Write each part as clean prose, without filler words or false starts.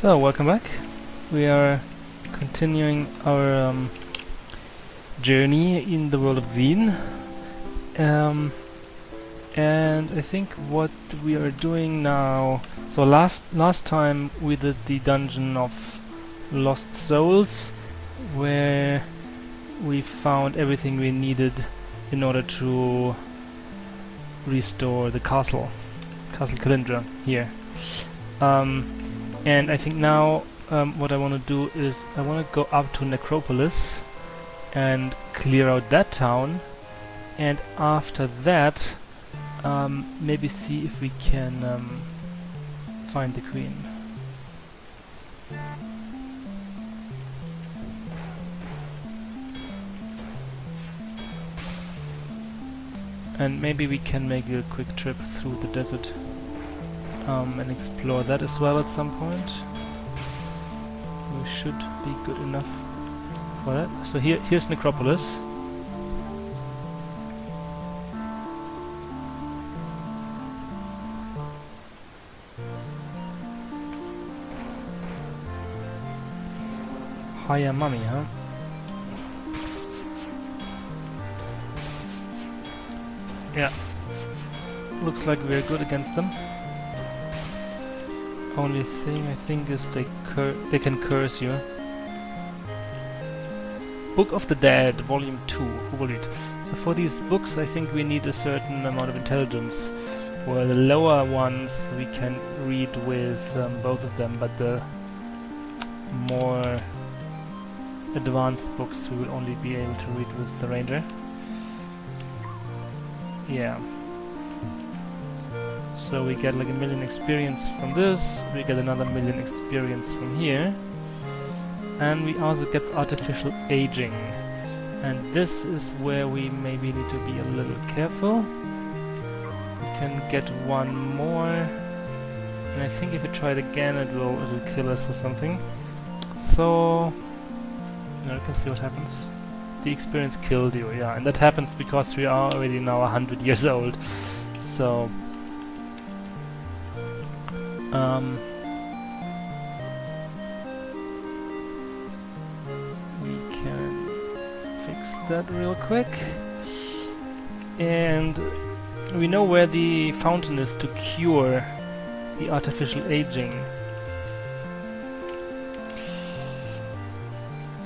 So, welcome back. We are continuing our journey in the world of Xeen. And I think what we are doing now... So last time we did the dungeon of Lost Souls, where we found everything we needed in order to restore the Castle Calindra here. And I think now what I want to do is I want to go up to Necropolis and clear out that town, and after that maybe see if we can find the Queen. And maybe we can make a quick trip through the desert and explore that as well at some point. We should be good enough for that. So here's Necropolis. Hiya mummy, huh? Yeah. Looks like we're good against them. Only thing I think is they can curse you. Book of the Dead, Volume 2. Who will read? So for these books I think we need a certain amount of intelligence. Where the lower ones we can read with both of them, but the more advanced books we will only be able to read with the ranger. Yeah. So we get like 1,000,000 experience from this, we get another 1,000,000 experience from here, and we also get artificial aging. And this is where we maybe need to be a little careful. We can get one more, and I think if we try it again it'll kill us or something. So you can see what happens. The experience killed you, yeah, and that happens because we are already now 100 years old. So we can fix that real quick, and we know where the fountain is to cure the artificial aging.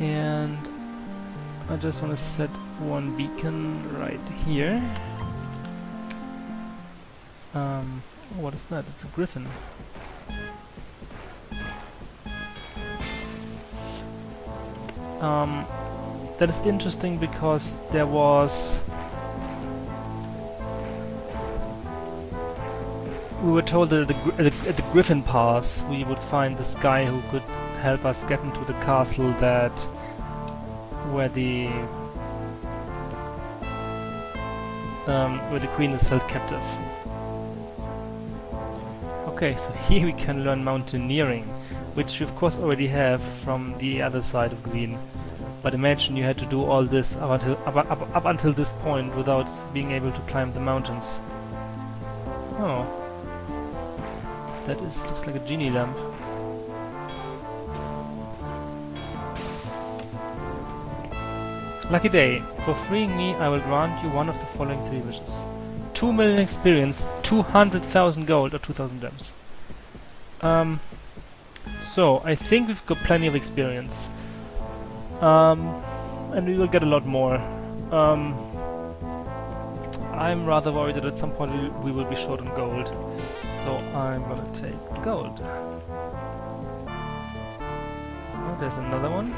And I just want to set one beacon right here. What is that? It's a griffin. That is interesting because there was... We were told that at the Griffin Pass we would find this guy who could help us get into the castle where the queen is held captive. Okay, so here we can learn mountaineering, which we of course already have from the other side of Xeen. But imagine you had to do all this up until this point without being able to climb the mountains. Oh. That looks like a genie lamp. Lucky day. For freeing me, I will grant you one of the following 3 wishes. 2,000,000 experience, 200,000 gold, or 2,000 gems. So, I think we've got plenty of experience. And we will get a lot more. I'm rather worried that at some point we will be short on gold. So I'm gonna take the gold. Oh, there's another one.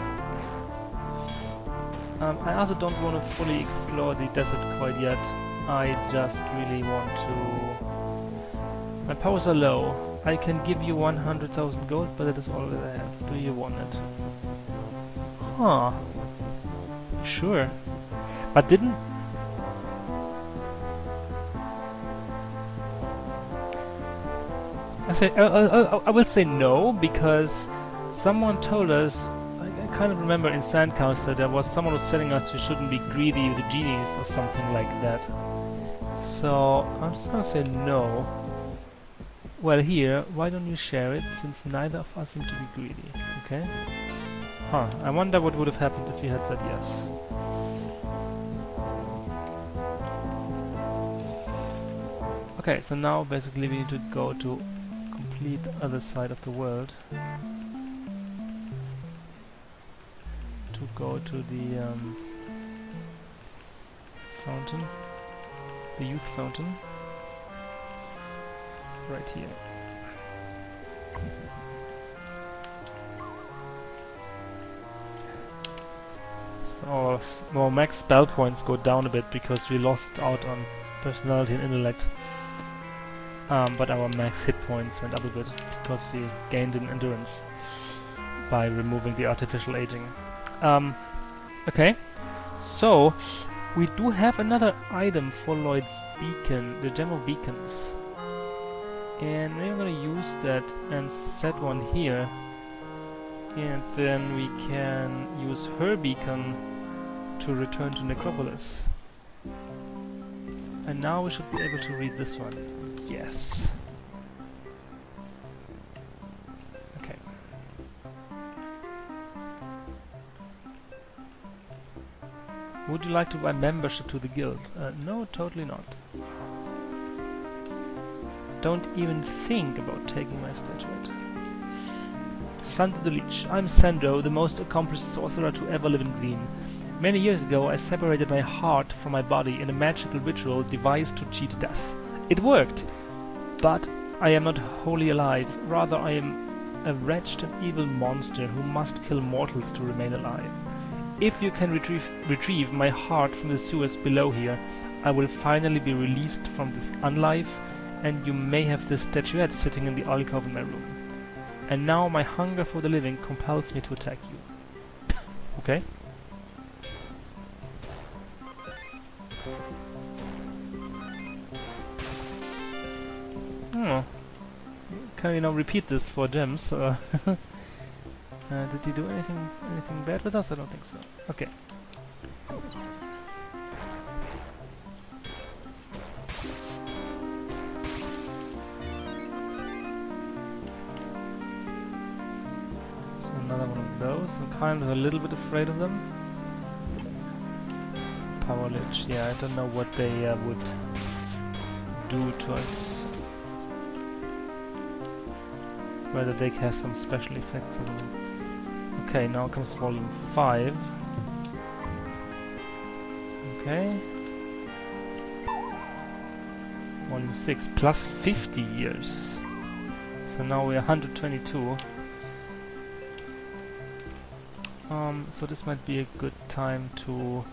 I also don't want to fully explore the desert quite yet. I just really want to... My powers are low. I can give you 100,000 gold, but that is all that I have. Do you want it? Huh. Sure. But didn't... I will say no, because someone told us, I kind of remember in Sandcastle there was someone who was telling us we shouldn't be greedy with the genies or something like that. So I'm just gonna say no. Well, here, why don't you share it, since neither of us seem to be greedy, okay? Huh, I wonder what would have happened if you had said yes. Okay, so now basically we need to go to complete the other side of the world. To go to the fountain. The youth fountain. Right here. So our max spell points go down a bit because we lost out on personality and intellect. But our max hit points went up a bit because we gained in endurance by removing the artificial aging. Okay, so we do have another item for Lloyd's beacon, the general beacons. And we're gonna use that and set one here. And then we can use her beacon to return to Necropolis. And now we should be able to read this one. Yes. Okay. Would you like to buy membership to the guild? No, totally not. Don't even think about taking my statuette. Thunder the Leech. I'm Sandro, the most accomplished sorcerer to ever live in Xeen. Many years ago I separated my heart from my body in a magical ritual devised to cheat death. It worked! But I am not wholly alive, rather I am a wretched and evil monster who must kill mortals to remain alive. If you can retrieve my heart from the sewers below here, I will finally be released from this unlife, and you may have this statuette sitting in the alcove in my room. And now my hunger for the living compels me to attack you. Okay. Oh. Can we now repeat this for gems? Did he do anything bad with us? I don't think so. Okay. So another one of those. I'm kind of a little bit afraid of them. Power Lich. Yeah, I don't know what they would do to us. Whether they have some special effects on them. Okay, now comes volume 5. Okay. Volume 6, plus 50 years. So now we're 122. So this might be a good time to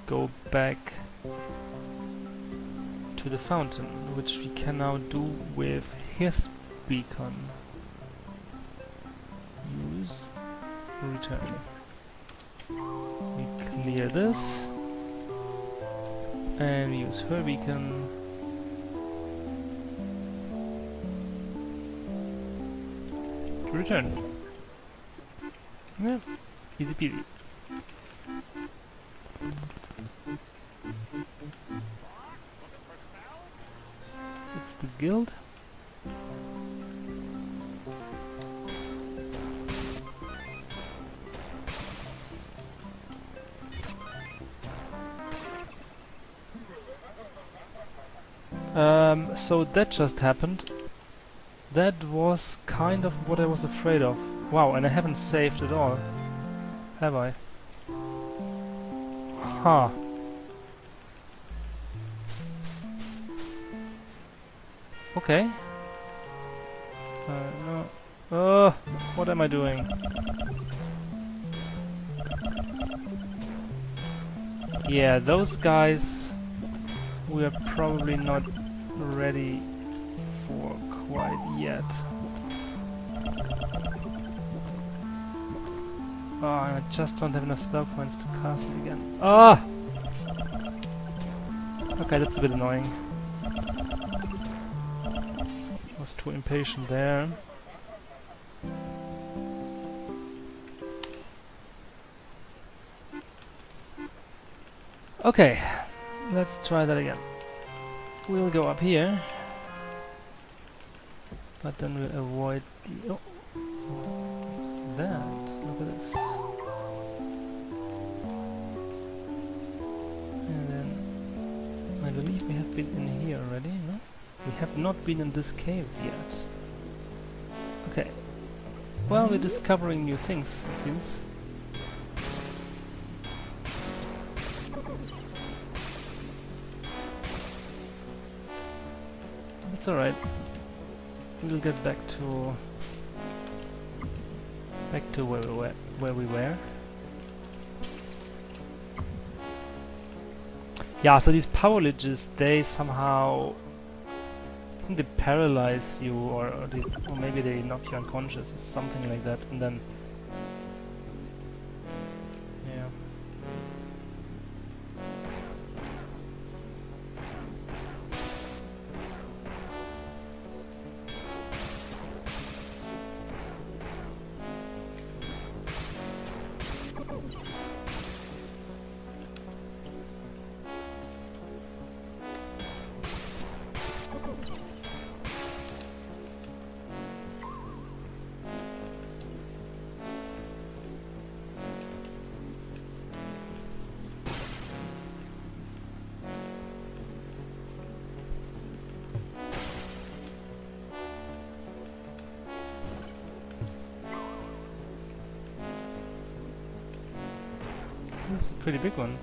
go back to the fountain, which we can now do with his beacon. Use, return. We clear this and we use her beacon. To return. Yeah, easy peasy. It's the guild. So that just happened. That was kind of what I was afraid of. Wow, and I haven't saved at all. Have I? Huh. Okay. No. Oh, what am I doing? Yeah, those guys we are probably not ready for quite yet. Oh, I just don't have enough spell points to cast it again. Ah! Okay, that's a bit annoying. I was too impatient there. Okay, let's try that again. We'll go up here. But then we'll avoid the... Oh! What's that? Look at this. And then... I believe we have been in here already, no? We have not been in this cave yet. Okay. Well, we're discovering new things, it seems. It's alright. We'll get back to where we were. Yeah, so these power liches, they somehow, I think they paralyze you, or maybe they knock you unconscious or something like that, and then yeah. This is a pretty big one.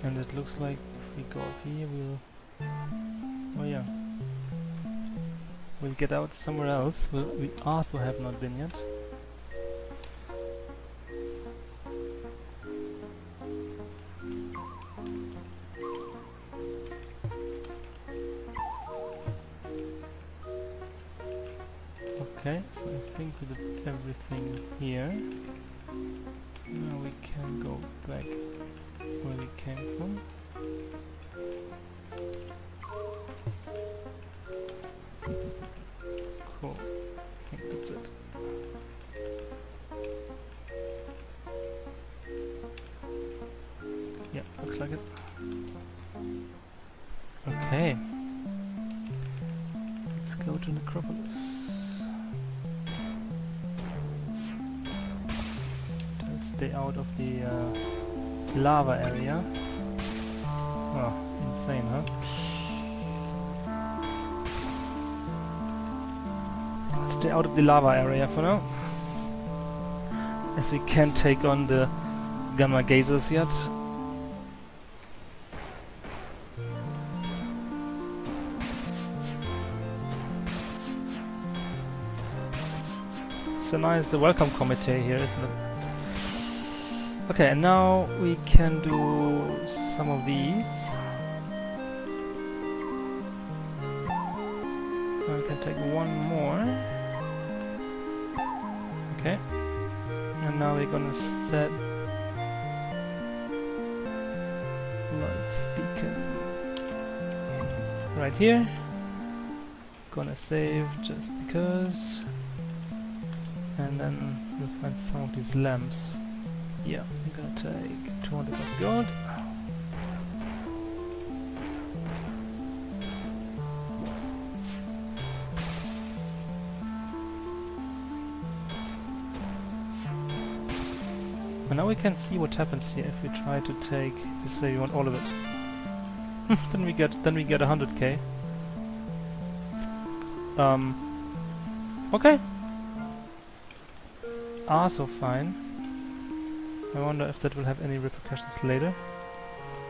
And it looks like if we go up here, oh yeah, we'll get out somewhere else. We also have not been yet. Okay, so I think we did everything here. Now we can go back where we came from. Cool. I think that's it. Yeah, looks like it. Okay. Let's go to Necropolis. Stay out of the lava area. Oh, insane, huh? Let's stay out of the lava area for now, as we can't take on the gamma gazers yet. So nice, the welcome committee here, isn't it? Okay, and now we can do some of these. Now we can take one more. Okay. And now we're gonna set lights beacon right here. Gonna save just because. And then we'll find some of these lamps. Yeah, I'm gonna take 200 of gold. And now we can see what happens here if we try to take, let's say you want all of it. then we get 100k. Okay. So fine. I wonder if that will have any repercussions later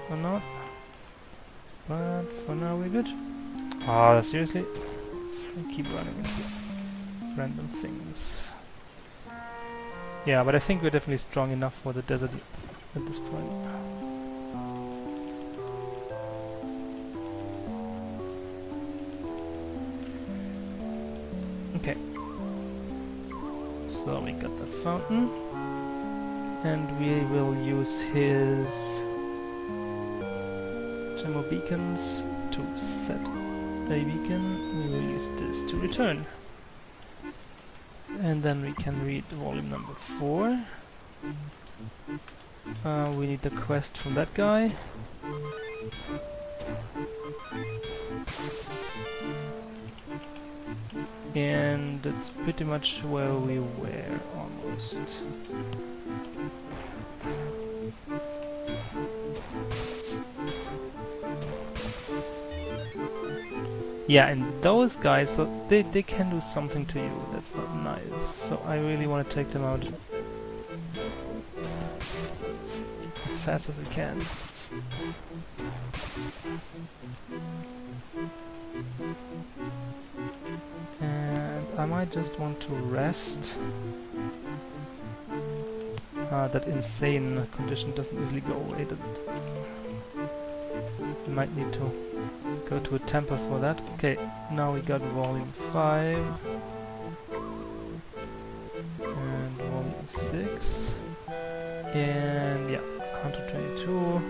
or not. But for now we're good. Seriously? I keep running into random things. Yeah, but I think we're definitely strong enough for the desert at this point. Okay. So we got the fountain. And we will use his Gemo beacons to set a beacon. We will use this to return. And then we can read volume number 4. We need the quest from that guy. And that's pretty much where we were, almost. Yeah, and those guys, so they can do something to you. That's not nice. So I really want to take them out as fast as we can. And I might just want to rest. That insane condition doesn't easily go away, does it? We might need to go to a temple for that. Okay, now we got volume 5 and volume 6 and yeah, 122.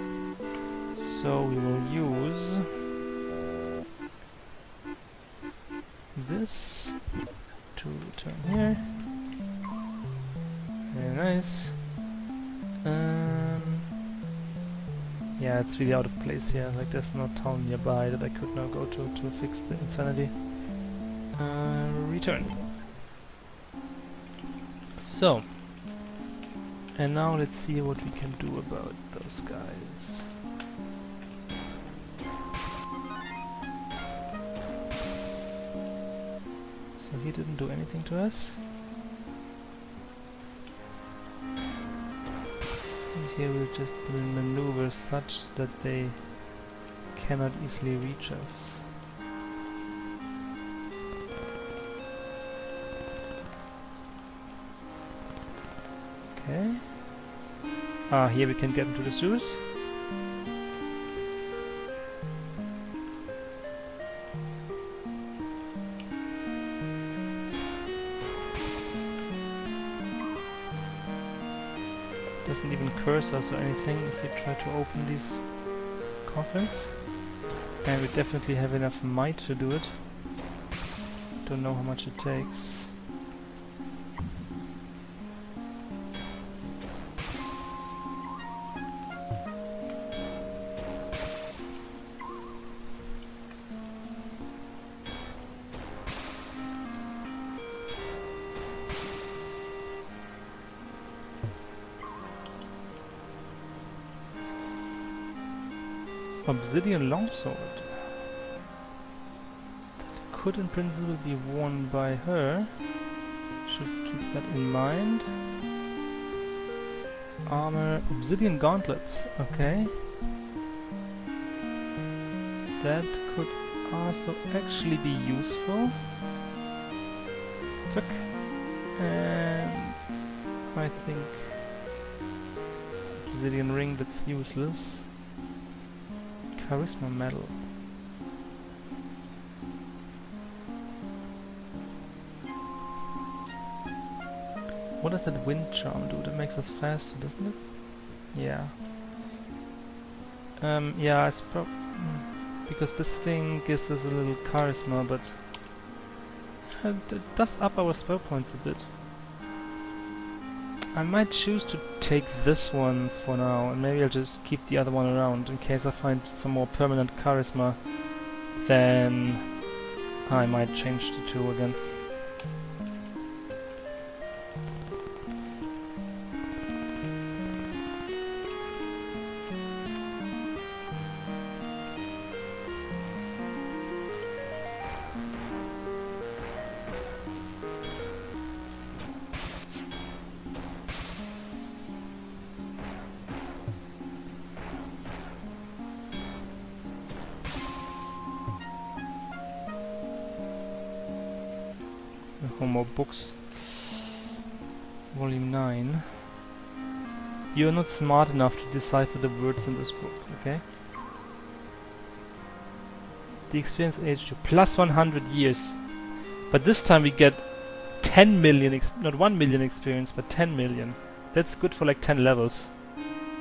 So we will use this to return here. Very nice. Yeah, it's really out of place here. Like, there's no town nearby that I could now go to fix the insanity. Return. So, and now let's see what we can do about those guys. So he didn't do anything to us. Here we'll just maneuver such that they cannot easily reach us. Okay. Here we can get into the sewers. Doesn't even curse us or anything if we try to open these coffins. And we definitely have enough might to do it. Don't know how much it takes. Obsidian longsword. That could in principle be worn by her. Should keep that in mind. Armor, obsidian gauntlets. Okay. That could also actually be useful. Tuck. And I think obsidian ring, that's useless. Charisma medal. What does that wind charm do? That makes us faster, doesn't it? Yeah. Yeah, it's because this thing gives us a little charisma, but it does up our spell points a bit. I might choose to take this one for now, and maybe I'll just keep the other one around in case I find some more permanent charisma. Then I might change the two again. More books. Volume 9. You're not smart enough to decipher the words in this book, okay? The experience aged you plus 100 years. But this time we get 10 million, not 1 million experience, but 10 million. That's good for like 10 levels.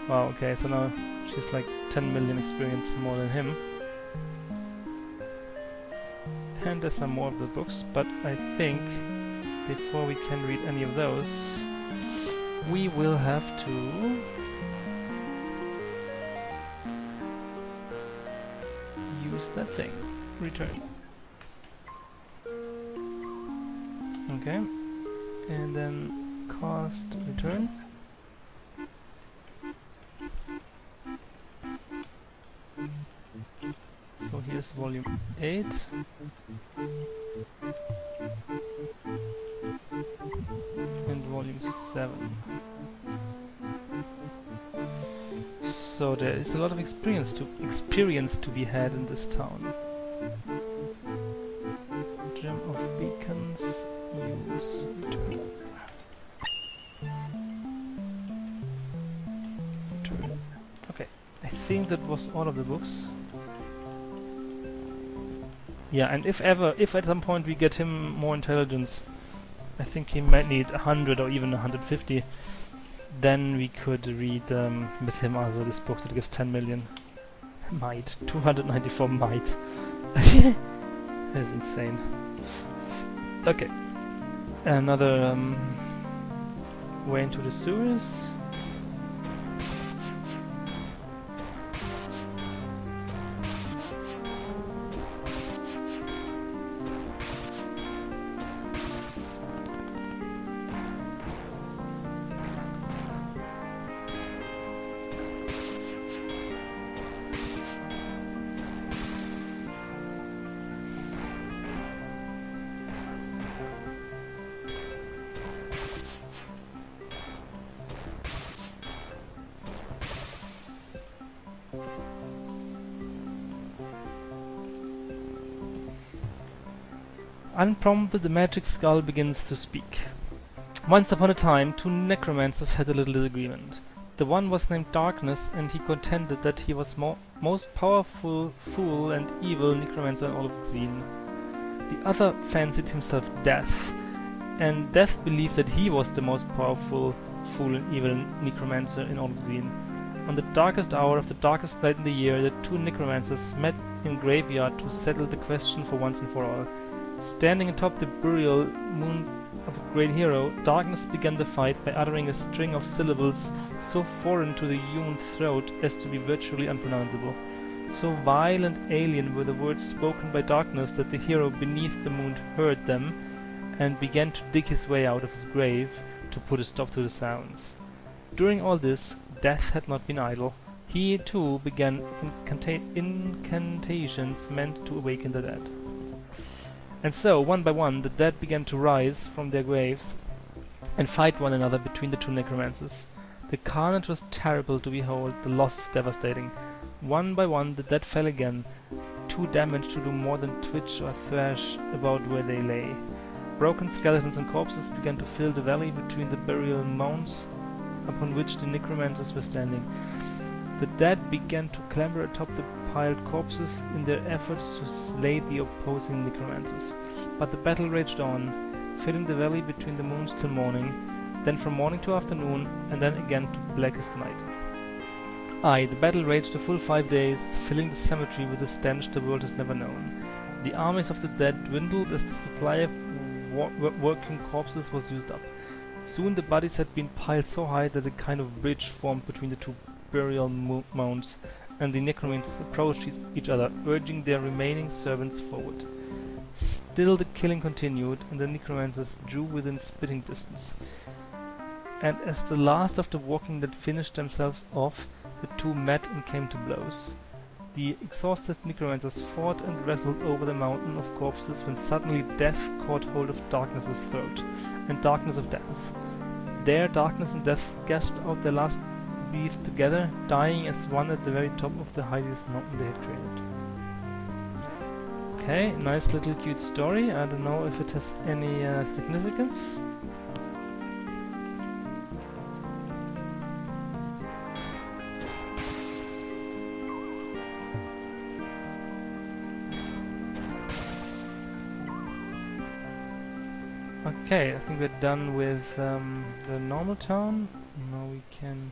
Wow, okay, so now she's like 10 million experience more than him. And there's some more of the books, but I think before we can read any of those, we will have to use that thing. Return. Okay, and then cast return. So here's volume 8. And volume 7. So there is a lot of experience to be had in this town. Gem of beacons, use return. Return. Okay, I think that was all of the books. Yeah, and if at some point we get him more intelligence, I think he might need 100 or even 150. Then we could read with him also this book that gives 10 million. Might. 294 might. That's insane. Okay. Another way into the sewers. Unprompted, the magic skull begins to speak. Once upon a time, two necromancers had a little disagreement. The one was named Darkness, and he contended that he was most powerful fool and evil necromancer in all of Xeen. The other fancied himself Death, and Death believed that he was the most powerful fool and evil necromancer in all of Xeen. On the darkest hour of the darkest night in the year, the two necromancers met in graveyard to settle the question for once and for all. Standing atop the burial moon of a great hero, Darkness began the fight by uttering a string of syllables so foreign to the human throat as to be virtually unpronounceable. So vile and alien were the words spoken by Darkness that the hero beneath the moon heard them and began to dig his way out of his grave to put a stop to the sounds. During all this, Death had not been idle. He too began incantations meant to awaken the dead. And so, one by one, the dead began to rise from their graves and fight one another between the two necromancers. The carnage was terrible to behold, the losses devastating. One by one, the dead fell again, too damaged to do more than twitch or thrash about where they lay. Broken skeletons and corpses began to fill the valley between the burial mounds upon which the necromancers were standing. The dead began to clamber atop the piled corpses in their efforts to slay the opposing necromancers. But the battle raged on, filling the valley between the moons till morning, then from morning to afternoon, and then again to blackest night. Aye, the battle raged a full 5 days, filling the cemetery with a stench the world has never known. The armies of the dead dwindled as the supply of working corpses was used up. Soon the bodies had been piled so high that a kind of bridge formed between the two burial mounds, and the necromancers approached each other, urging their remaining servants forward. Still the killing continued, and the necromancers drew within spitting distance. And as the last of the walking dead finished themselves off, the two met and came to blows. The exhausted necromancers fought and wrestled over the mountain of corpses when suddenly Death caught hold of Darkness's throat, and Darkness of Death. There Darkness and Death gasped out their last breath together, dying as one at the very top of the highest mountain they had created. Okay, nice little cute story. I don't know if it has any significance. Okay, I think we're done with the normal town. Now we can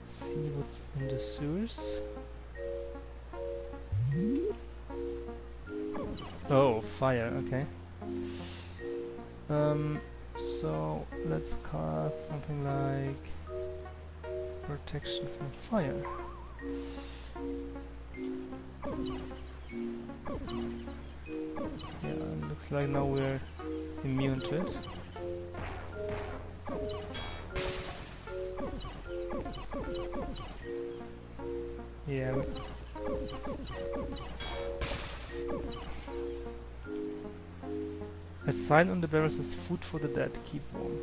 see what's in the sewers. Oh, fire, okay. So let's cast something like protection from fire. Yeah, looks like now we're immune to it. Yeah. A sign on the barrel says food for the dead, keep warm.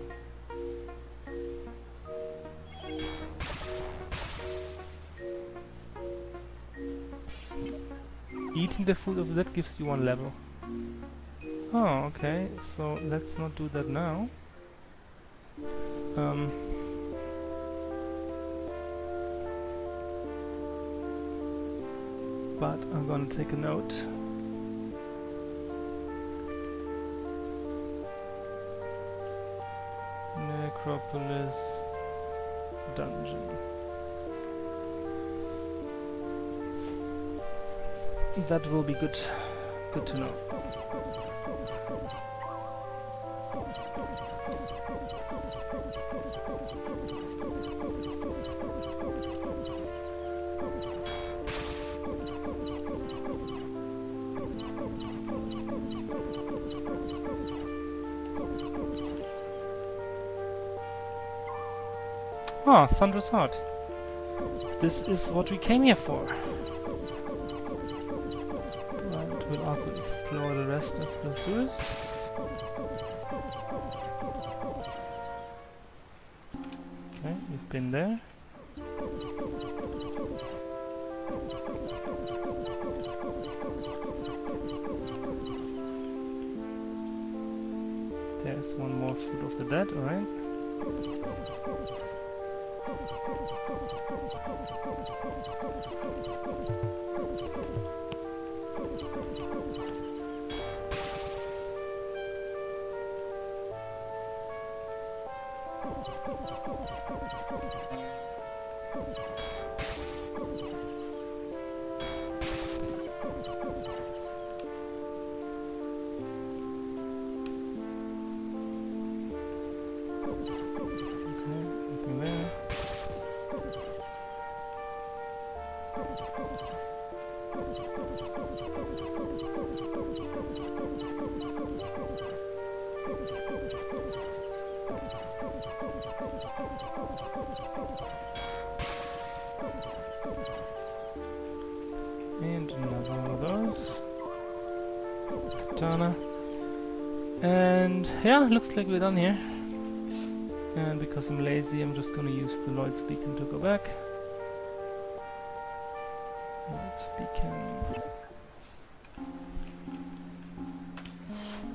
Eating the food of the dead gives you 1 level. Oh, okay, so let's not do that now. But I'm gonna take a note. Necropolis dungeon. That will be good to know. Ah, Sandra's Heart. This is what we came here for. And we'll also explore the rest of the sewers. Okay, we've been there. There's one more food of the dead, alright. And another one of those. Katana. And yeah, looks like we're done here. And because I'm lazy, I'm just gonna use the Lloyd's beacon to go back. Lloyd's beacon.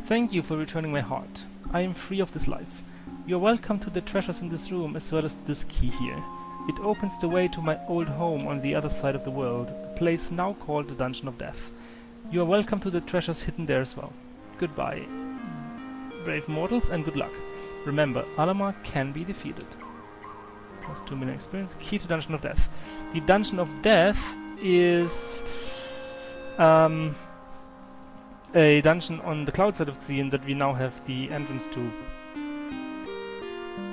Thank you for returning my heart. I am free of this life. You are welcome to the treasures in this room as well as this key here. It opens the way to my old home on the other side of the world, a place now called the Dungeon of Death. You are welcome to the treasures hidden there as well. Goodbye, brave mortals, and good luck. Remember, Alamar can be defeated. Plus 2 million experience. Key to Dungeon of Death. The Dungeon of Death is a dungeon on the cloud side of Xeen that we now have the entrance to.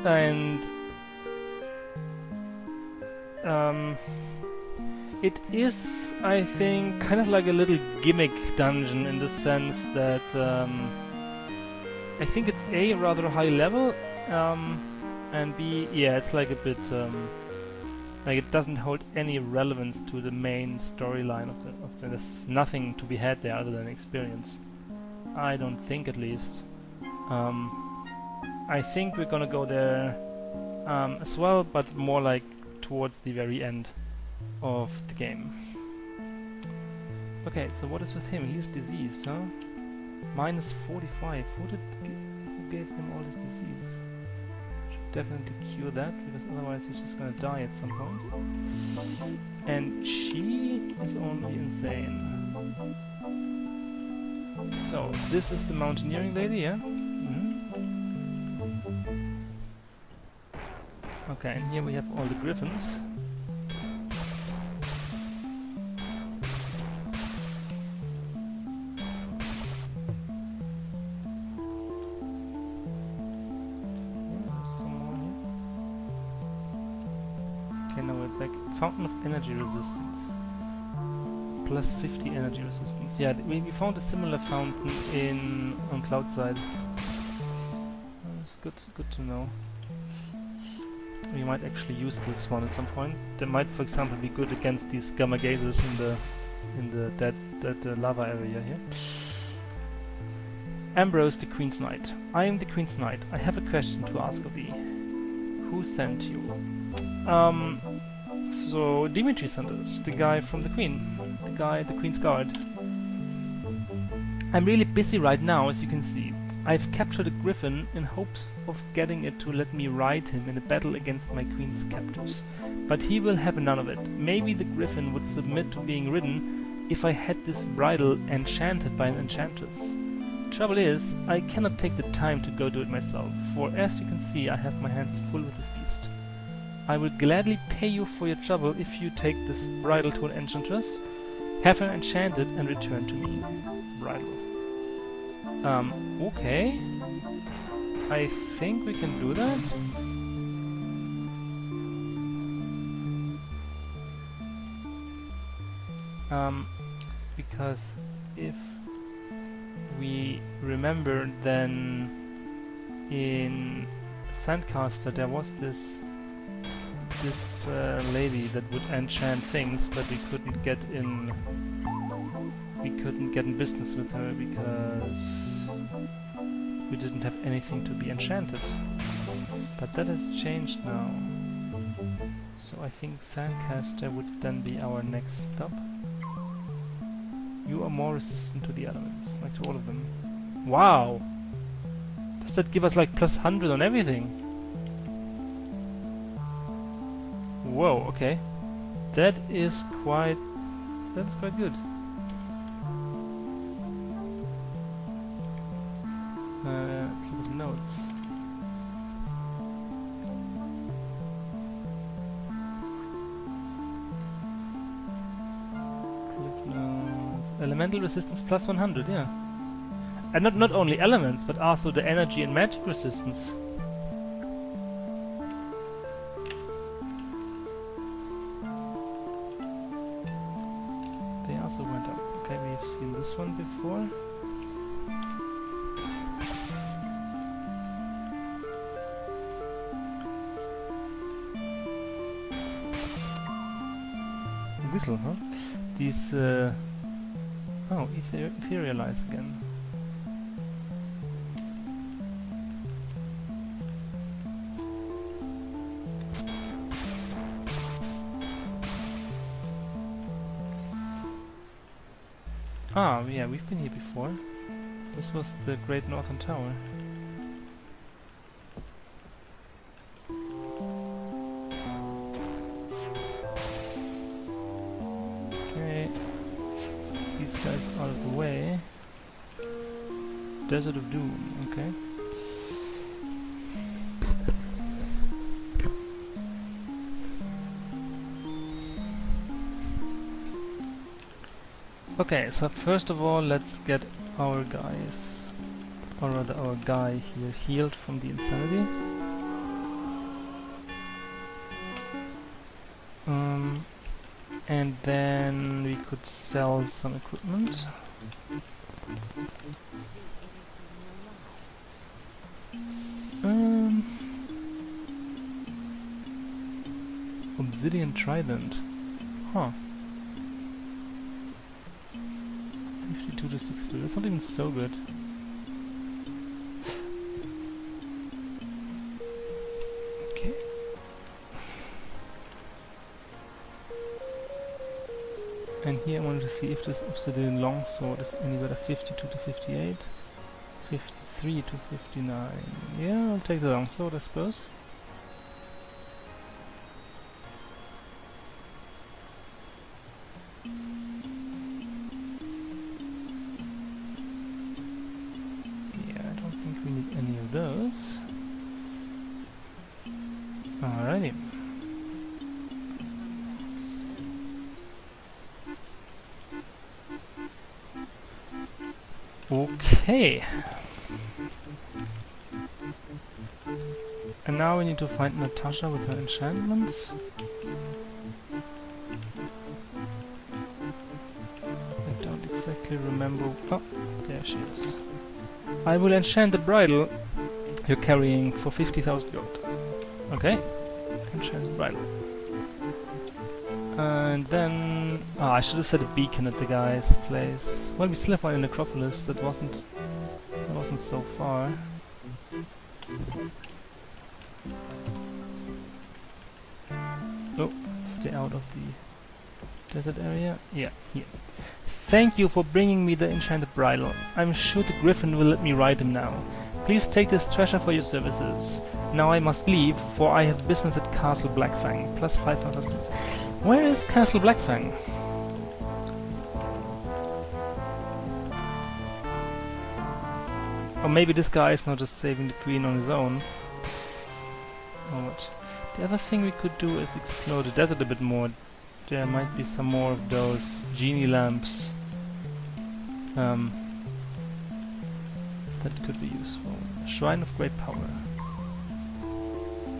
And it is, I think, kind of like a little gimmick dungeon in the sense that I think it's A, rather high level, and B, yeah, it's like a bit, like it doesn't hold any relevance to the main storyline of the there's nothing to be had there other than experience. I don't think, at least. I think we're gonna go there as well, but more like towards the very end of the game. Okay, so what is with him? He's diseased, huh? Minus 45. Who gave him all this disease? Should definitely cure that, because otherwise he's just gonna die at some point. And she is only insane. So, this is the mountaineering lady, yeah? Mm-hmm. Okay, and here we have all the griffins. Okay, now we're back. Fountain of energy resistance. Plus 50 energy resistance. Yeah, we found a similar fountain on Cloudside. It's good to know. We might actually use this one at some point. They might, for example, be good against these gamma gazers in the lava area here. Ambrose, the Queen's Knight. I am the Queen's Knight. I have a question to ask of thee. Who sent you? So Dimitri sent us, the guy from the Queen. The Queen's Guard. I'm really busy right now, as you can see. I've captured a griffin in hopes of getting it to let me ride him in a battle against my queen's captors. But he will have none of it. Maybe the griffin would submit to being ridden if I had this bridle enchanted by an enchantress. Trouble is, I cannot take the time to go do it myself, for as you can see I have my hands full with this beast. I will gladly pay you for your trouble if you take this bridle to an enchantress, have her enchanted and return to me. Bridle. Okay. I think we can do that. Because if we remember, then in Sandcaster there was this lady that would enchant things, but we couldn't get in business with her because we didn't have anything to be enchanted. But that has changed now. So I think Sandcaster would then be our next stop. You are more resistant to the elements, like to all of them. Wow! Does that give us like plus 100 on everything? Whoa, okay. That is quite good. Let's look at the notes. Click notes. Elemental resistance plus 100, yeah. And not only elements, but also the energy and magic resistance. They also went up. Okay, we've seen this one before. Whistle, huh? These, oh, etherealize again. Ah, yeah, we've been here before. This was the Great Northern Tower. Guys out of the way. Desert of Doom, okay. Okay, so first of all let's get our guys, or rather our guy here, healed from the insanity. And then we could sell some equipment. Obsidian Trident. Huh. 52 to 62. That's not even so good. Okay. And here I wanted to see if this obsidian longsword is any better. 52 to 58, 53 to 59. Yeah, I'll take the longsword, I suppose. Yeah, I don't think we need any of those. Alrighty. Okay. And now we need to find Natasha with her enchantments. I don't exactly remember. Oh, there she is. I will enchant the bridle you're carrying for 50,000 gold. Okay. Enchant the bridle. And then... I should have set a beacon at the guy's place. Well, we still have one in Necropolis. That wasn't so far. Oh, stay out of the desert area. Yeah, here. Thank you for bringing me the enchanted bridle. I'm sure the Griffin will let me ride him now. Please take this treasure for your services. Now I must leave, for I have business at Castle Blackfang. Plus 5,000. Where is Castle Blackfang? Or maybe this guy is not just saving the queen on his own. Or what? The other thing we could do is explore the desert a bit more. There might be some more of those genie lamps. That could be useful. Shrine of Great Power.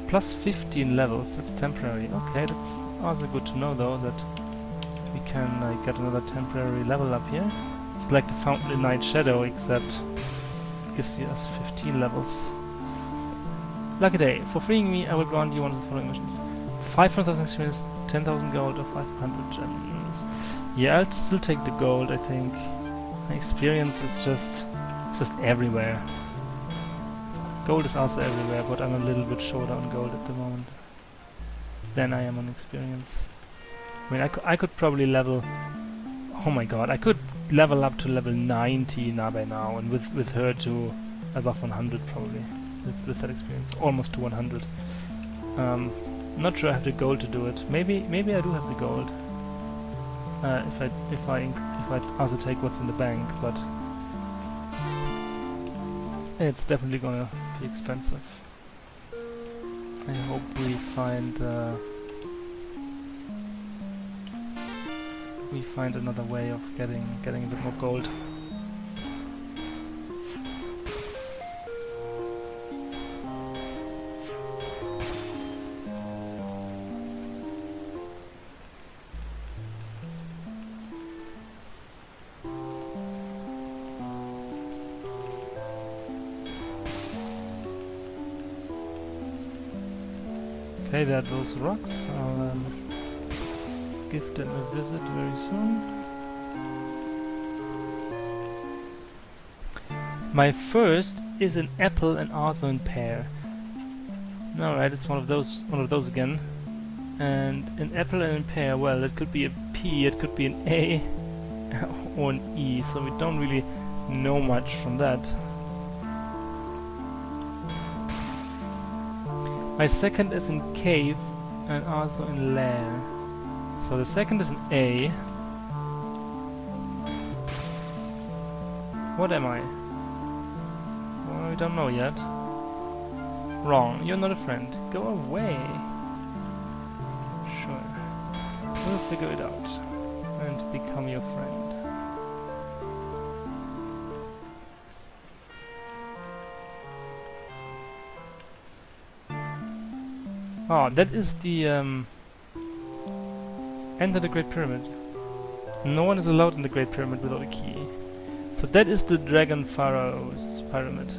Plus 15 levels, that's temporary. Okay, that's also good to know though, that we can get another temporary level up here. It's like the Fountain in Night Shadow, except it gives us 15 levels. Lucky day. For freeing me, I will grant you one of the following missions. 500,000 experience, 10,000 gold, or 500 gems. Yeah, I'll still take the gold, I think. Experience, it's just everywhere. Gold is also everywhere, but I'm a little bit shorter on gold at the moment than I am on experience. I mean, I could probably level... Oh my god, I could level up to level 90 now by now, and with her to above 100 probably. With that experience, almost to 100. Not sure I have the gold to do it. Maybe I do have the gold. If I also take what's in the bank, but it's definitely gonna be expensive. I hope we find another way of getting a bit more gold. Okay, there are those rocks. I'll give them a visit very soon. My first is an apple and also a pear. Alright, it's one of those again. And an apple and a pear, well, it could be a P, it could be an A or an E, so we don't really know much from that. My second is in cave and also in lair. So the second is an A. What am I? Well, we don't know yet. Wrong. You're not a friend. Go away. Sure. We'll figure it out and become your friend. Oh, that is the enter the Great Pyramid. No one is allowed in the Great Pyramid without a key. So that is the Dragon Pharaoh's pyramid.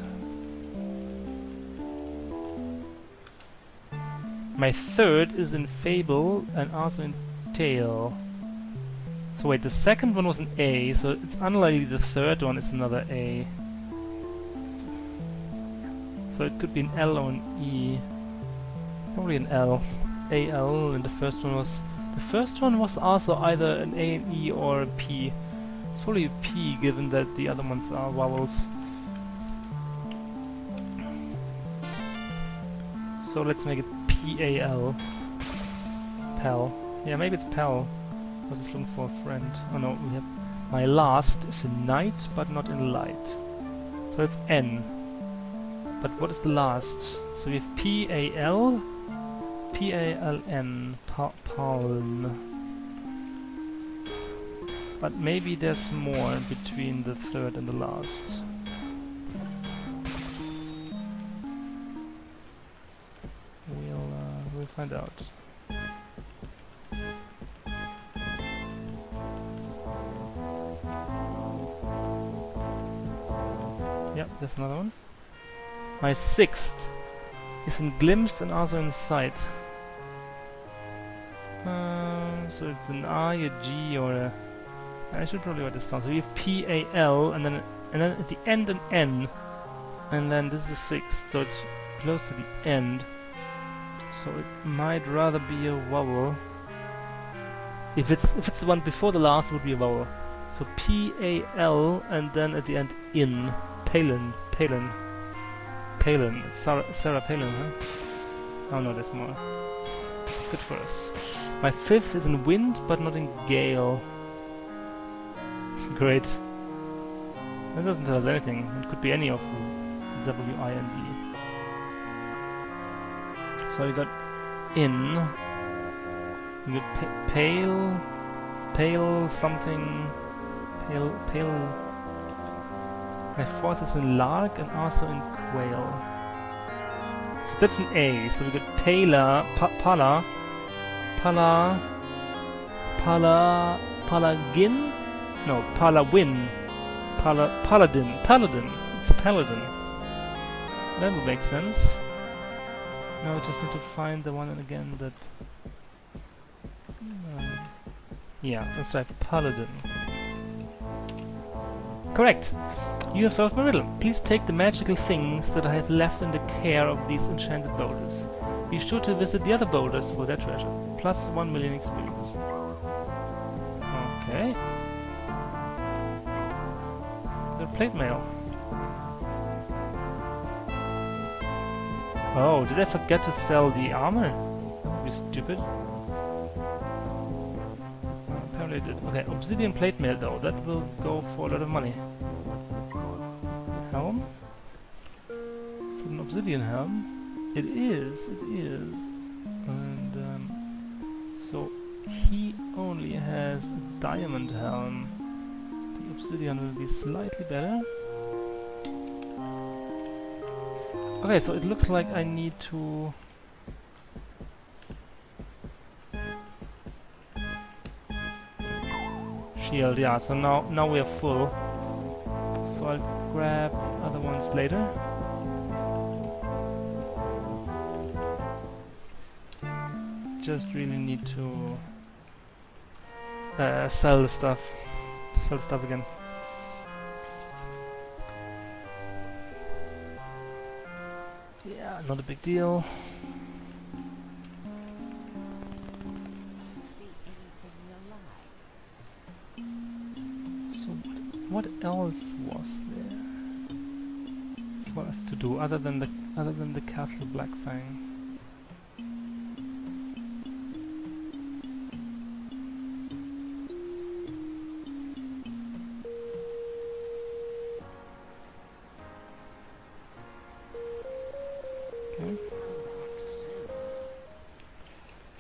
My third is in Fable and also in Tale. So wait, the second one was an A, so it's unlikely the third one is another A. So it could be an L or an E. Probably an L. A-L, and the first one was also either an A, an E, or a P. It's probably a P, given that the other ones are vowels. So let's make it P-A-L. Pal. Yeah, maybe it's Pal. I was just looking for a friend. Oh no, we have... My last is a knight, but not in light. So it's N. But what is the last? So we have P-A-L, P-A-L-N, palm. But maybe there's more between the third and the last. We'll find out. Yep, there's another one. My sixth is in glimpse and also in sight. So it's an I, a G, or a... I should probably write this down. So we have P-A-L, and then at the end an N, and then this is a sixth, so it's close to the end. So it might rather be a vowel. If it's the one before the last, it would be a vowel. So P-A-L, and then at the end in. Palin. It's Sarah Palin, huh? Oh no, there's more. Good for us. My fifth is in wind, but not in gale. Great. That doesn't tell us anything. It could be any of the W, I, and E. So we got in. We got pale something. Pale. My fourth is in lark and also in quail. So that's an A. So we got Pala, Palagin? No, Palawin. Paladin. It's a paladin. That would make sense. Now we just need to find the one again that... yeah, that's right, paladin. Correct! You have solved my riddle. Please take the magical things that I have left in the care of these enchanted boulders. Be sure to visit the other boulders for their treasure. Plus 1 million experience. Okay. The plate mail. Oh, did I forget to sell the armor? You stupid. Apparently I did. Okay, obsidian plate mail though. That will go for a lot of money. Helm? Is it an obsidian helm? It is. And so he only has a diamond helm. The obsidian will be slightly better. Okay, so it looks like I need to... shield, yeah, so now we are full. So I'll grab the other ones later. Just really need to sell the stuff. Sell the stuff again. Yeah, not a big deal. So what else was there for us to do other than the castle Blackfang?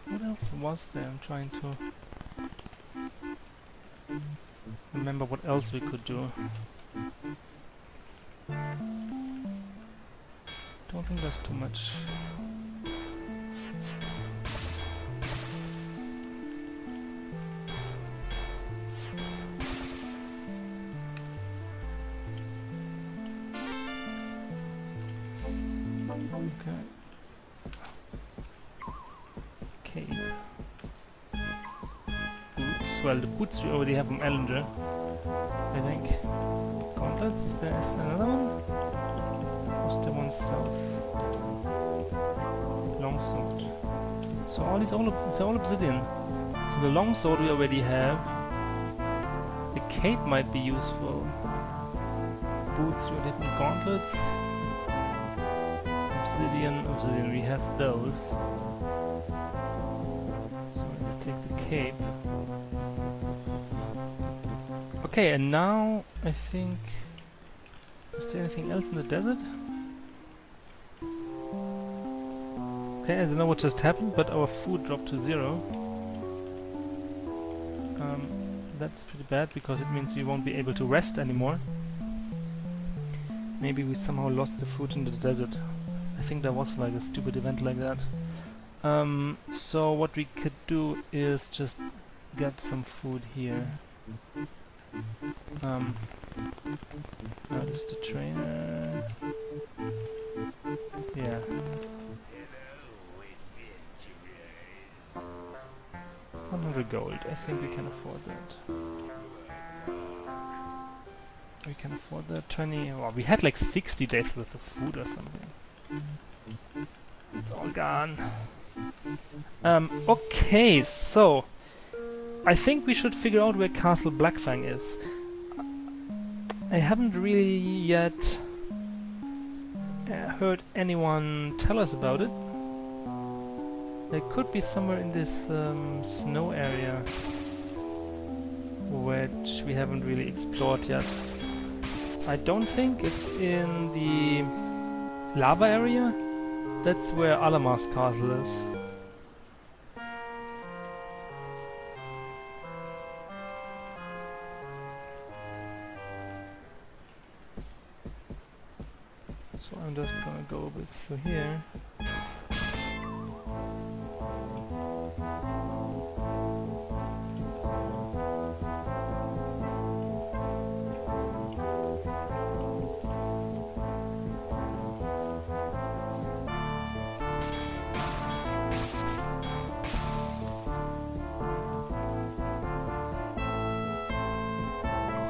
What else was there? I'm trying to remember what else we could do. Don't think there's too much. Okay. Cape. Boots. Well, the boots we already have from Ellinger, I think. Gauntlets. Is there another one? Was there one south? Longsword. So all these all obsidian. So the longsword we already have. The cape might be useful. Boots we already have from gauntlets. Obsidian, we have those. So let's take the cape. Okay, and now I think... is there anything else in the desert? Okay, Okay, I don't know what just happened, but our food dropped to 0. That's pretty bad, because it means we won't be able to rest anymore. Maybe we somehow lost the food in the desert. I think there was like a stupid event like that. So what we could do is just get some food here. This is the trainer. Yeah. 100 gold. I think we can afford that. We can afford that. 20. Well, we had like 60 days worth of food or something. It's all gone. Okay, so I think we should figure out where Castle Blackfang is. I haven't really yet heard anyone tell us about it. It could be somewhere in this snow area, which we haven't really explored yet. I don't think it's in the lava area. That's where Alamar's castle is. So I'm just gonna go a bit through here.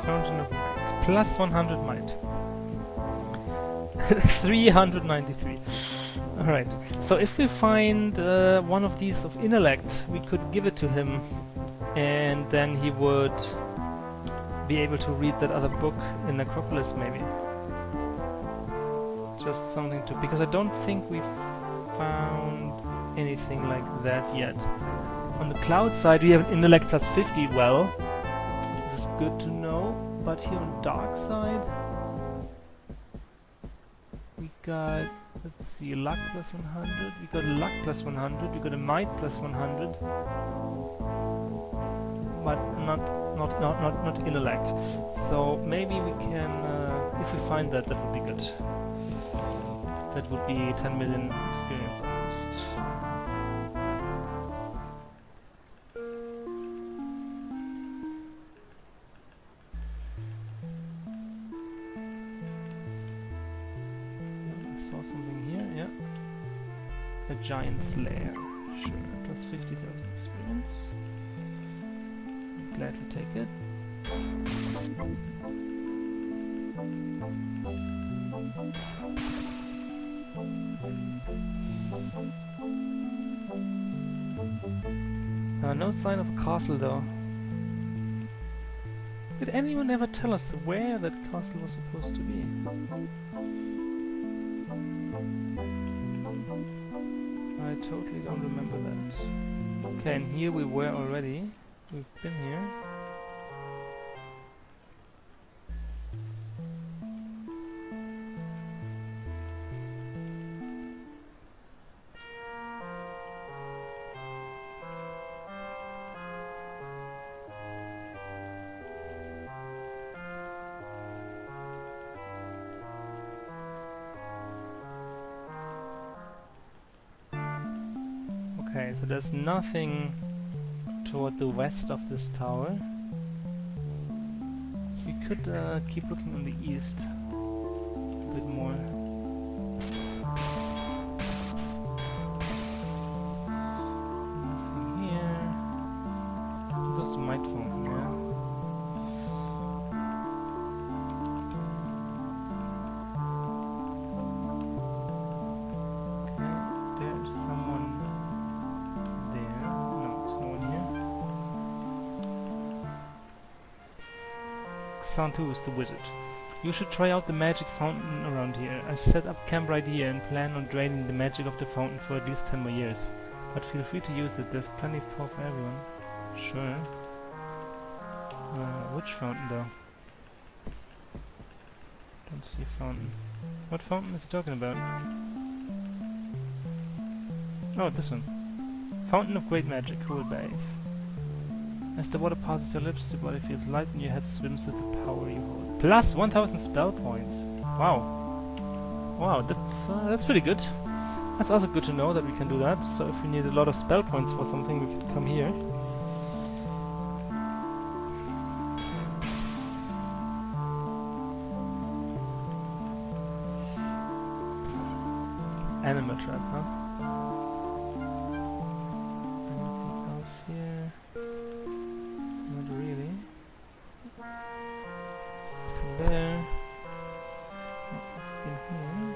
Fountain of Might. Plus 100 might. 393. Alright, so if we find one of these of intellect, we could give it to him, and then he would be able to read that other book in Necropolis, maybe. Just something to... because I don't think we've found anything like that yet. On the cloud side we have an intellect plus 50, well, this is good to know, but here on dark side we got, let's see, luck plus 100, we got luck plus 100, we got a might plus 100, but not intellect. So maybe we can, if we find that, that would be good. That would be 10 million experience almost. Something here, yeah. A giant's lair. Sure, plus 50,000 experience. I'd gladly take it. No sign of a castle though. Did anyone ever tell us where that castle was supposed to be? I totally don't remember that. Okay, and here we were already. We've been here. Okay, so there's nothing toward the west of this tower. We could keep looking on the east a bit more. Nothing here. It's just a might fountain, yeah. Okay, there's someone. Santu is the wizard. You should try out the magic fountain around here. I've set up camp right here and plan on draining the magic of the fountain for at least 10 more years. But feel free to use it, there's plenty of power for everyone. Sure. Which fountain though? Don't see a fountain. What fountain is he talking about? Oh, this one. Fountain of Great Magic, cool bath. As the water passes your lips, the body feels light and your head swims with the power you hold. Plus 1000 spell points. Wow. Wow, that's pretty good. That's also good to know that we can do that. So if we need a lot of spell points for something, we could come here. Animal trap, huh? Anything else here? Not really. There. In here.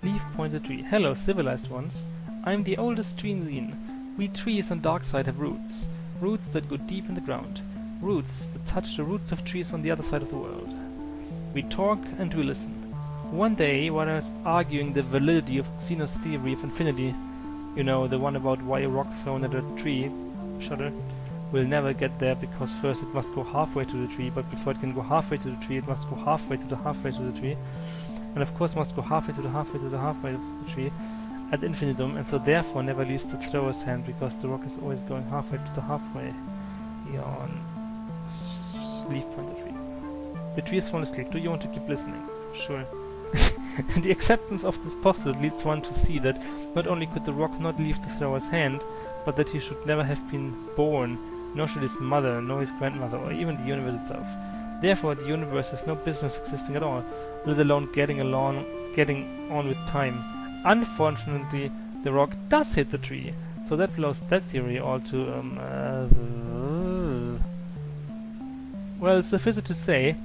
Leaf pointed tree. Hello, civilized ones. I'm the oldest tree in Xeen. We trees on dark side have roots. Roots that go deep in the ground. Roots that touch the roots of trees on the other side of the world. We talk and we listen. One day, while I was arguing the validity of Xenos theory of infinity, you know, the one about why a rock thrown at a tree, shutter, will never get there because first it must go halfway to the tree, but before it can go halfway to the tree, it must go halfway to the tree, and of course must go halfway to the halfway to the tree at infinitum, and so therefore never leaves the thrower's hand because the rock is always going halfway to the halfway. Yawn. Leaf pointer tree. The tree is fallen asleep. Do you want to keep listening? Sure. The acceptance of this postulate leads one to see that not only could the rock not leave the thrower's hand, but that he should never have been born, nor should his mother, nor his grandmother, or even the universe itself. Therefore, the universe has no business existing at all, let alone getting on with time. Unfortunately, the rock does hit the tree, so that blows that theory all to, well, suffice it to say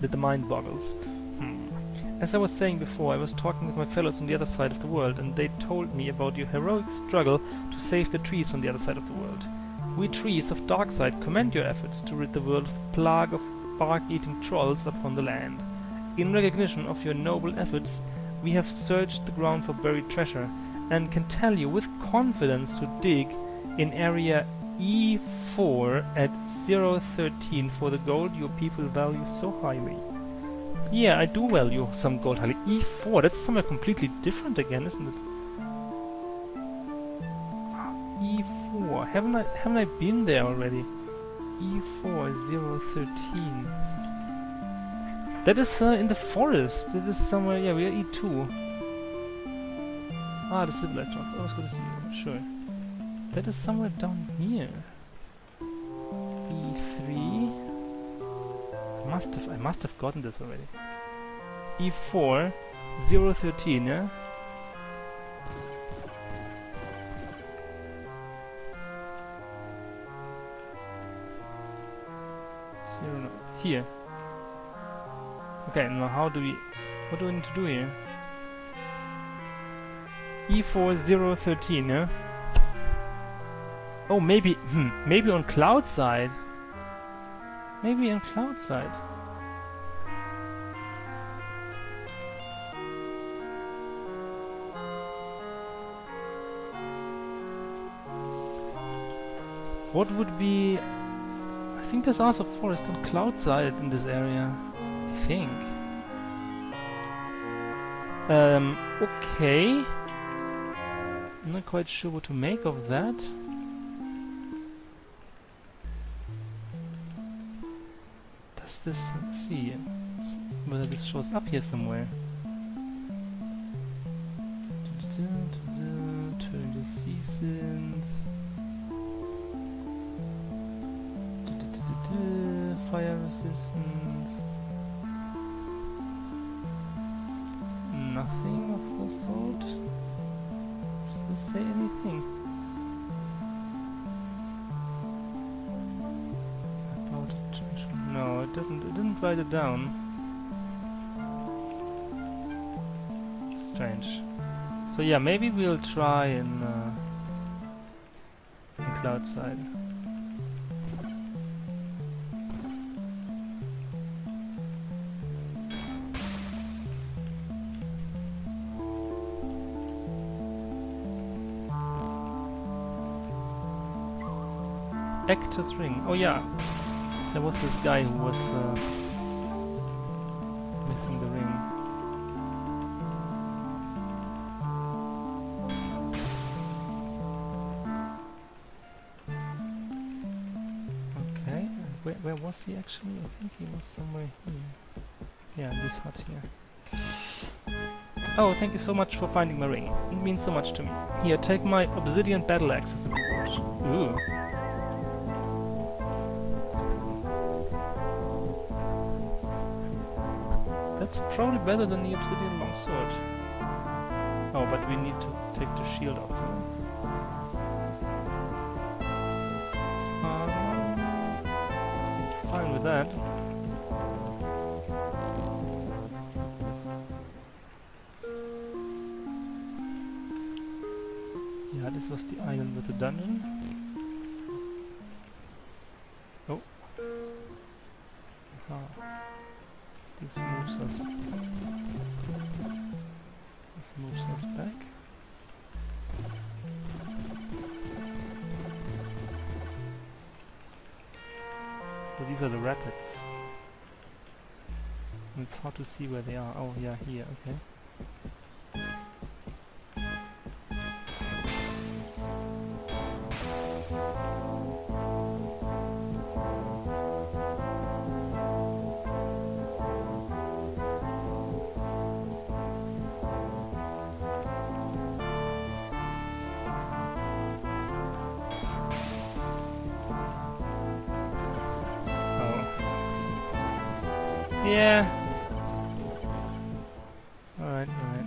that the mind boggles. As I was saying before, I was talking with my fellows on the other side of the world, and they told me about your heroic struggle to save the trees on the other side of the world. We trees of Darkside commend your efforts to rid the world of the plague of bark-eating trolls upon the land. In recognition of your noble efforts, we have searched the ground for buried treasure, and can tell you with confidence to dig in area E4 at 013 for the gold your people value so highly. Yeah, I do value some gold highly. E4, that's somewhere completely different again, isn't it? E4, haven't I been there already? E4 013. That is in the forest. That is somewhere. Yeah, we are E2. Ah, the civilized ones. Always good to see you. Sure. That is somewhere down here. E3. I must have gotten this already. E4 013, yeah? Here. Okay, now what do we need to do here? E4 013, yeah? Oh, maybe on cloud side. Maybe on cloud side. What would be... I think there's also forest on cloud side in this area. I think. Okay. I'm not quite sure what to make of that. This, let's see whether this shows up here somewhere. Turn the seasons. Fire resistance. Nothing of the sort. Does this say anything? No, it didn't write it down. Strange. So yeah, maybe we'll try in cloud side. Actor's ring. Oh yeah. There was this guy who was missing the ring. Where was he actually? I think he was somewhere here. Yeah, this hut here. Oh, thank you so much for finding my ring. It means so much to me. Here, take my obsidian battle axe as a reward. Ooh. That's probably better than the obsidian longsword. Oh, but we need to take the shield off. Fine with that. Yeah, this was the island with the dungeon. Oh. Aha. This moves us back. So these are the rapids. And it's hard to see where they are. Oh yeah, here, okay. Yeah. Alright, alright.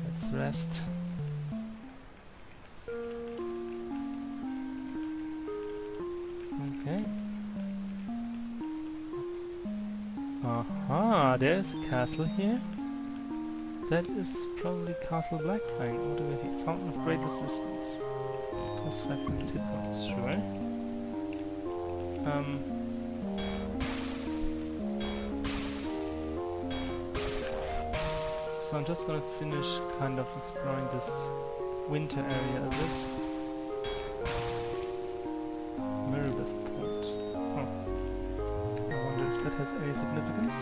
Let's rest. Okay. Aha, there's a castle here. That is probably Castle Blackfang. What do we have? Fountain of Great Resistance. That's 5 hit points, sure. So I'm just gonna finish kind of exploring this winter area a bit. Mirabeth Point. Oh. I wonder if that has any significance.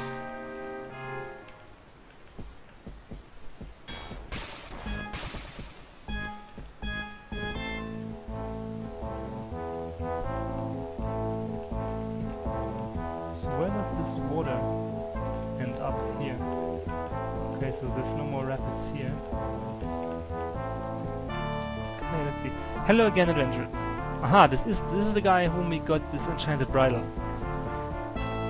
So where does this water end up here? Okay, so there's no more rapids here. Okay, let's see. Hello again, adventurers. Aha, this is the guy whom we got this enchanted bridle.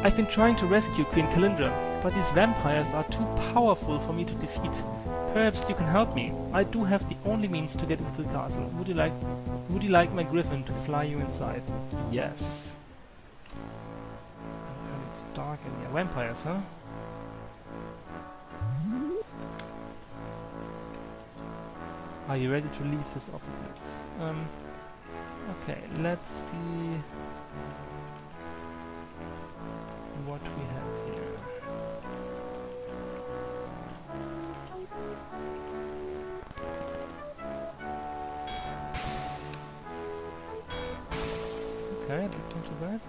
I've been trying to rescue Queen Kalindra, but these vampires are too powerful for me to defeat. Perhaps you can help me. I do have the only means to get into the castle. Would you like my griffin to fly you inside? Yes. And it's dark in here. Vampires, huh? Are you ready to leave this awful place? Okay, let's see what we have here. Okay, that's not too bad.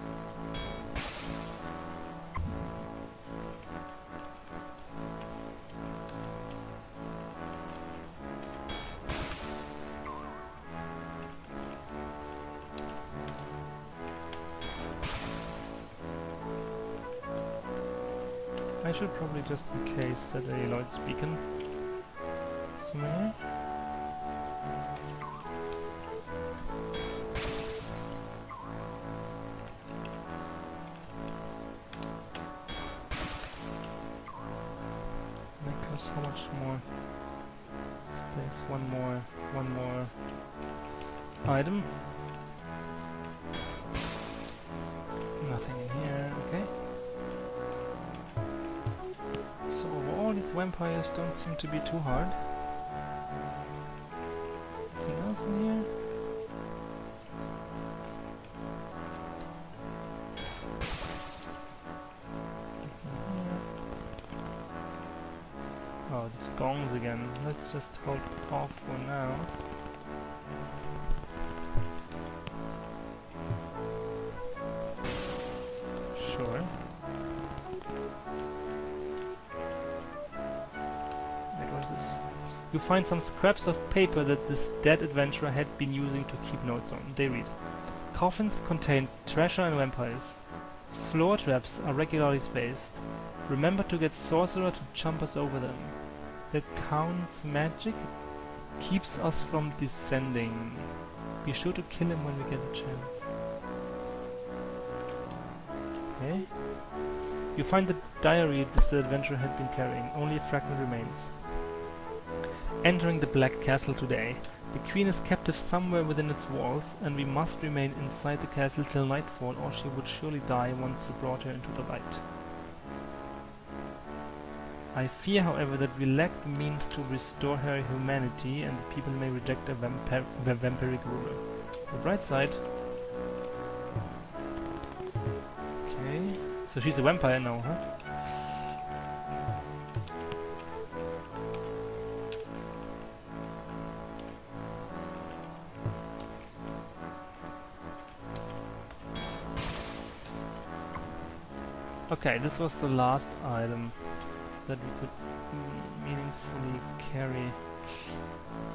I should probably just in case set a Lloyd's beacon somewhere. Necklace, how much more space? One more item. Nothing in here, okay. So overall these vampires don't seem to be too hard. Anything else in here? Oh, these gongs again. Let's just hold off for now. Sure. You find some scraps of paper that this dead adventurer had been using to keep notes on. They read, Coffins contain treasure and vampires. Floor traps are regularly spaced. Remember to get Sorcerer to jump us over them. That counts magic, keeps us from descending. Be sure to kill him when we get a chance. Okay. You find the diary the adventurer had been carrying. Only a fragment remains. Entering the Black Castle today. The queen is captive somewhere within its walls, and we must remain inside the castle till nightfall, or she would surely die once you brought her into the light. I fear, however, that we lack the means to restore her humanity, and the people may reject a vampiric ruler. The bright side. Okay, so she's a vampire now, huh? Okay, this was the last item that we could meaningfully carry.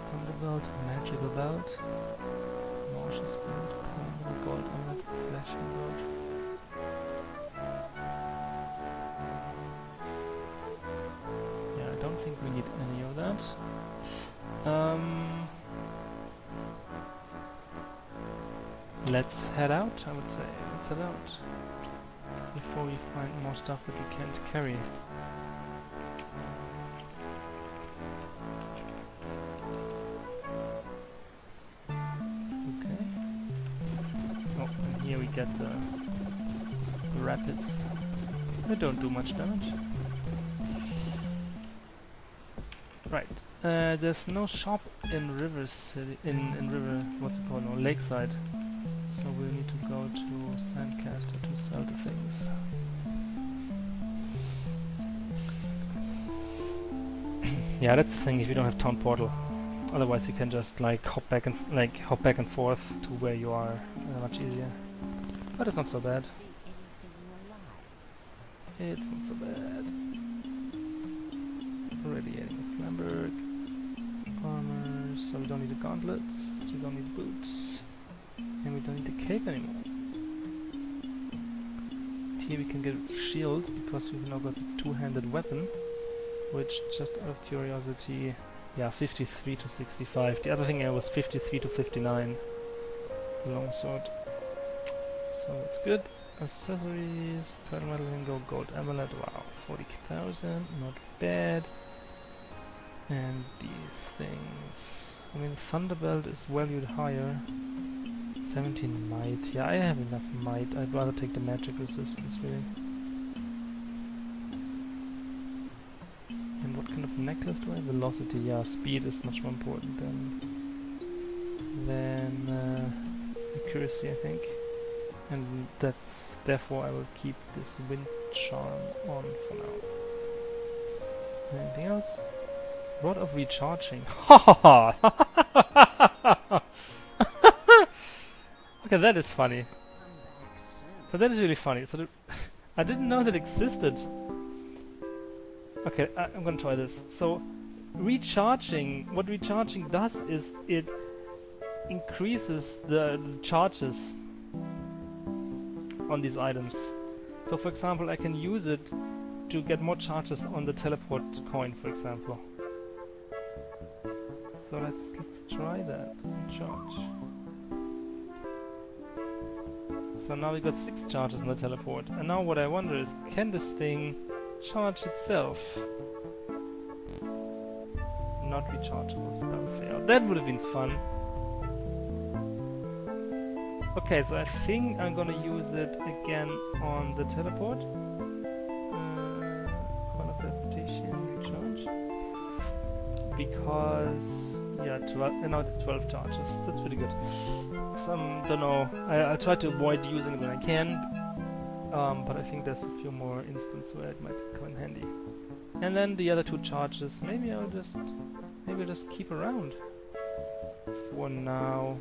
Thunderbolt, magical belt, nauseous belt, permanent gold armor, flashing gold. Yeah, I don't think we need any of that. Let's head out, I would say. Let's head out. Before we find more stuff that we can't carry. Okay. Oh, and here we get the rapids. They don't do much damage. Right. There's no shop in River City. In River, what's it called now? Lakeside. So we'll need to go to Sandcaster to sell the things. Yeah, that's the thing. If you don't have town portal, otherwise you can just like hop back and forth to where you are. Much easier. But it's not so bad. It's not so bad. Radiating Flamberg. Armor. So we don't need the gauntlets. We don't need boots. And we don't need the cape anymore. Here we can get a shield because we've now got a two-handed weapon, which, just out of curiosity, yeah, 53 to 65. The other thing here was 53 to 59. The longsword. So that's good. Accessories, pearl metal lingo, gold amulet. Wow, 40,000, not bad. And these things. I mean, Thunderbelt is valued higher. 17 might. Yeah, I have enough might. I'd rather take the magic resistance, really. And what kind of necklace do I have? Velocity. Yeah, speed is much more important than accuracy, I think. And that's therefore I will keep this wind charm on for now. Anything else? Rod of recharging. Ha ha ha! Okay, that is funny. So that is really funny. So I didn't know that existed. Okay, I'm gonna try this. So recharging, what recharging does is it increases the charges on these items. So for example, I can use it to get more charges on the teleport coin, for example. So let's try that. Charge. So now we got 6 charges on the teleport. And now what I wonder is, can this thing charge itself? Not rechargeable spell fail. That would have been fun. Okay, so I think I'm gonna use it again on the teleport. Coin of Adaptation recharge. Because yeah, 12, and now it's 12 charges. That's pretty good. Don't know. I'll try to avoid using it when I can, but I think there's a few more instances where it might come in handy. And then the other 2 charges, maybe I'll just keep around for now.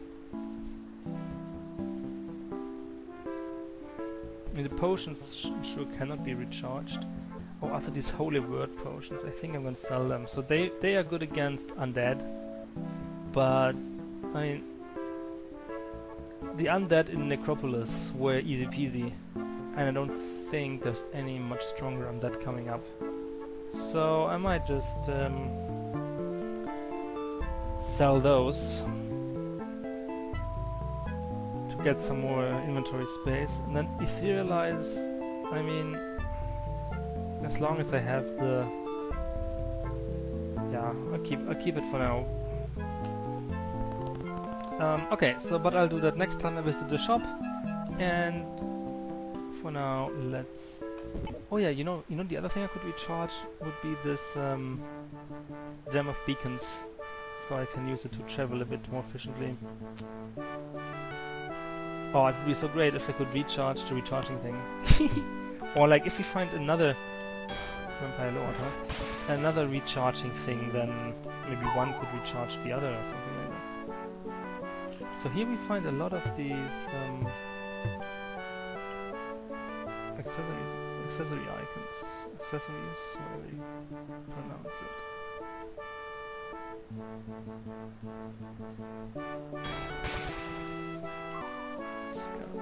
I mean, the potions sure cannot be recharged. Oh, after these holy word potions, I think I'm gonna sell them. So they are good against undead, but I mean, the undead in Necropolis were easy peasy, and I don't think there's any much stronger undead coming up. So I might just sell those to get some more inventory space, and then etherealize. I mean, as long as I have the, yeah, I'll keep it for now. Okay, so but I'll do that next time I visit the shop, and for now let's. Oh yeah, you know the other thing I could recharge would be this gem of beacons, so I can use it to travel a bit more efficiently. Oh, it would be so great if I could recharge the recharging thing. Or like if we find another vampire lord, huh? Another recharging thing, then maybe one could recharge the other or something like that. So here we find a lot of these accessory items, accessories, however you pronounce it. Scalp.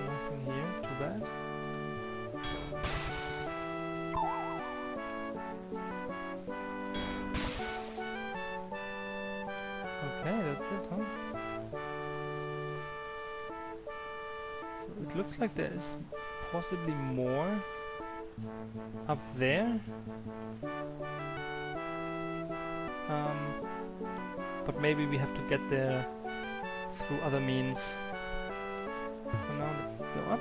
Nothing here, too bad. Okay, that's it, huh? So it looks like there is possibly more up there. But maybe we have to get there through other means. For now, let's go up.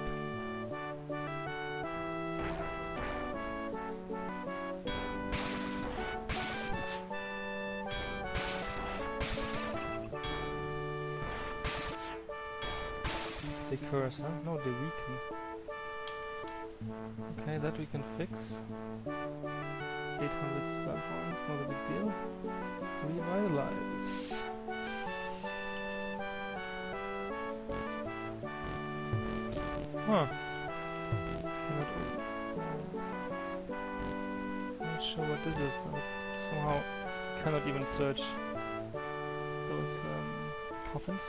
They curse, huh? No, they weaken. Okay, that we can fix. 800 spell points, not a big deal. Revitalize. Huh. Cannot open. Not sure what this is. Somehow cannot even search those coffins.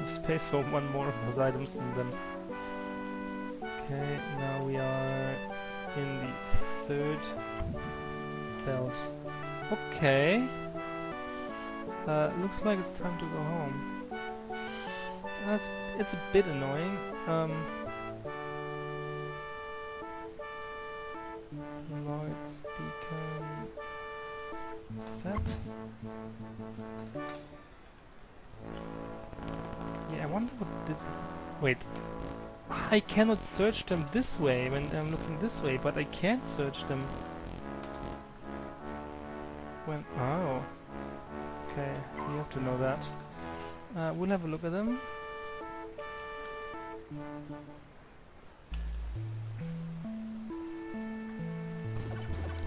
Space for one more of those items and then... Okay, now we are in the third belt. Okay. Looks like it's time to go home. It's a bit annoying. Lights, beacon... set. Yeah, I wonder what this is. Wait. I cannot search them this way when I'm looking this way, but I can't search them when... Oh. Okay, you have to know that. We'll have a look at them.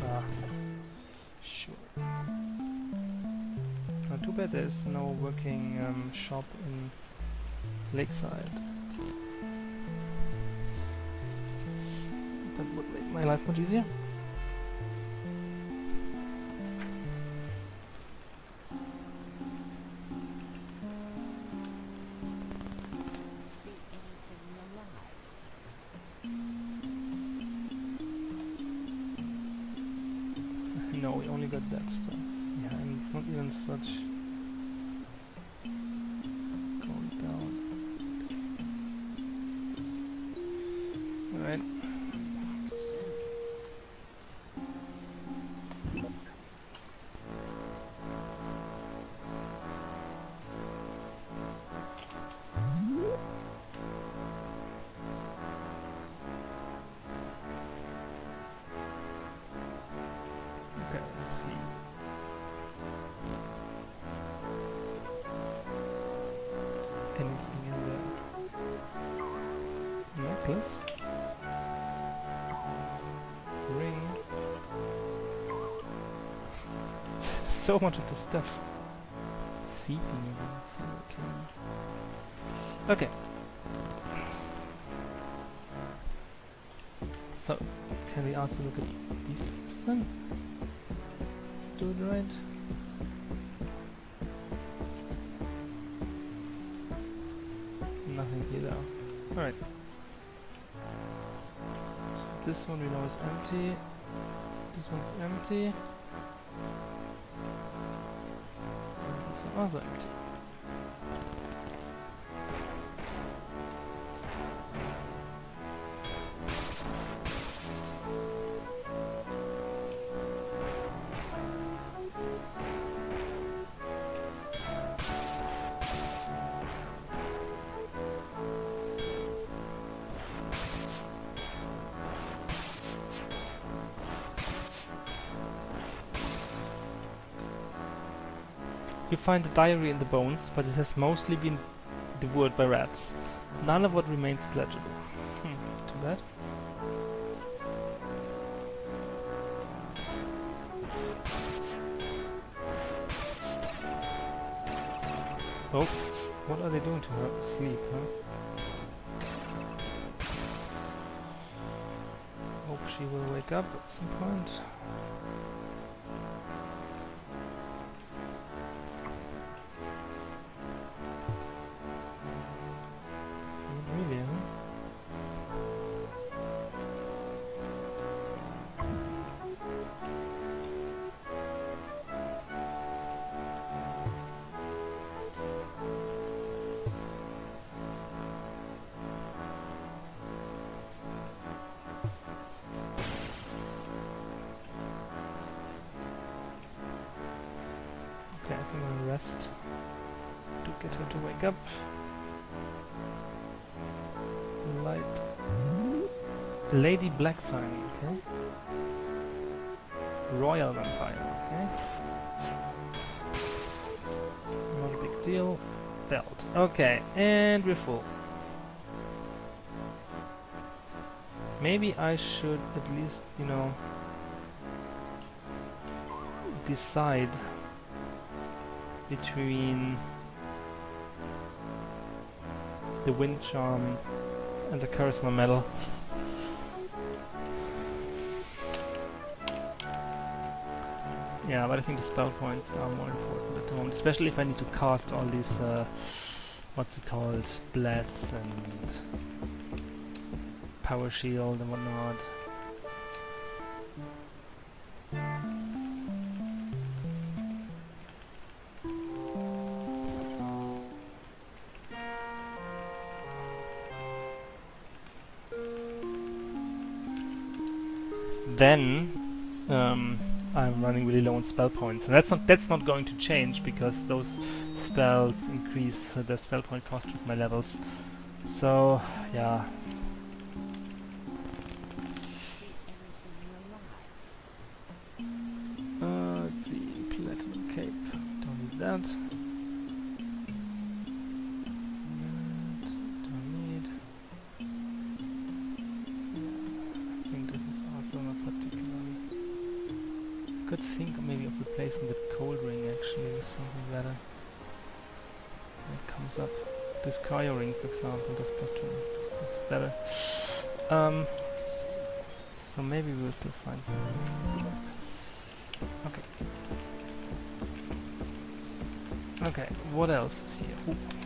Ah. Sure. Too bad there's no working shop in Lakeside. That would make my life much easier. No, we only got that stuff. Yeah, and it's not even such... going down. Alright. necklace. Ring. So much of the stuff. Seeping in. Okay. So, can we also look at these things then? Do it right? Nothing here though. Alright. So this one we know is empty. This one's empty. And this one also empty. You find a diary in the bones, but it has mostly been devoured by rats. None of what remains is legible. Too bad. Oh, what are they doing to her? Sleep, huh? Hope she will wake up at some point. Okay, I think I'll rest to get her to wake up. Light. Lady Blackfang, okay. Royal Vampire, okay. Not a big deal. Belt. Okay, and we're full. Maybe I should at least, you know, decide between the wind charm and the charisma medal. Yeah, but I think the spell points are more important at the moment, especially if I need to cast all these, what's it called, bless and power shield and whatnot. Then I'm running really low on spell points, and that's not going to change because those spells increase the spell point cost with my levels. So yeah. Let's see, platinum cape. Don't need that. Could think maybe of replacing that cold ring actually with something better. That comes up. This cryo ring, for example, does plus 2. This is better. So maybe we'll still find something. Okay. Okay, what else is here?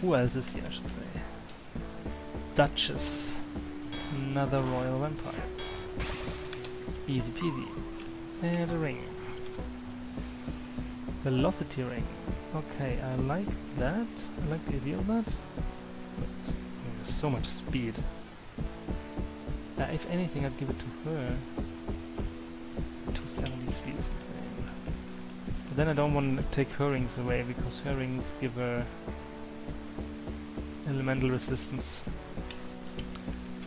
Who else is here, I should say? Duchess. Another royal vampire. Easy peasy. And a ring. Velocity ring. Okay, I like that. I like the idea of that. But so much speed. If anything, I'd give it to her. 270 speed is insane. But then I don't want to take her rings away because her rings give her elemental resistance.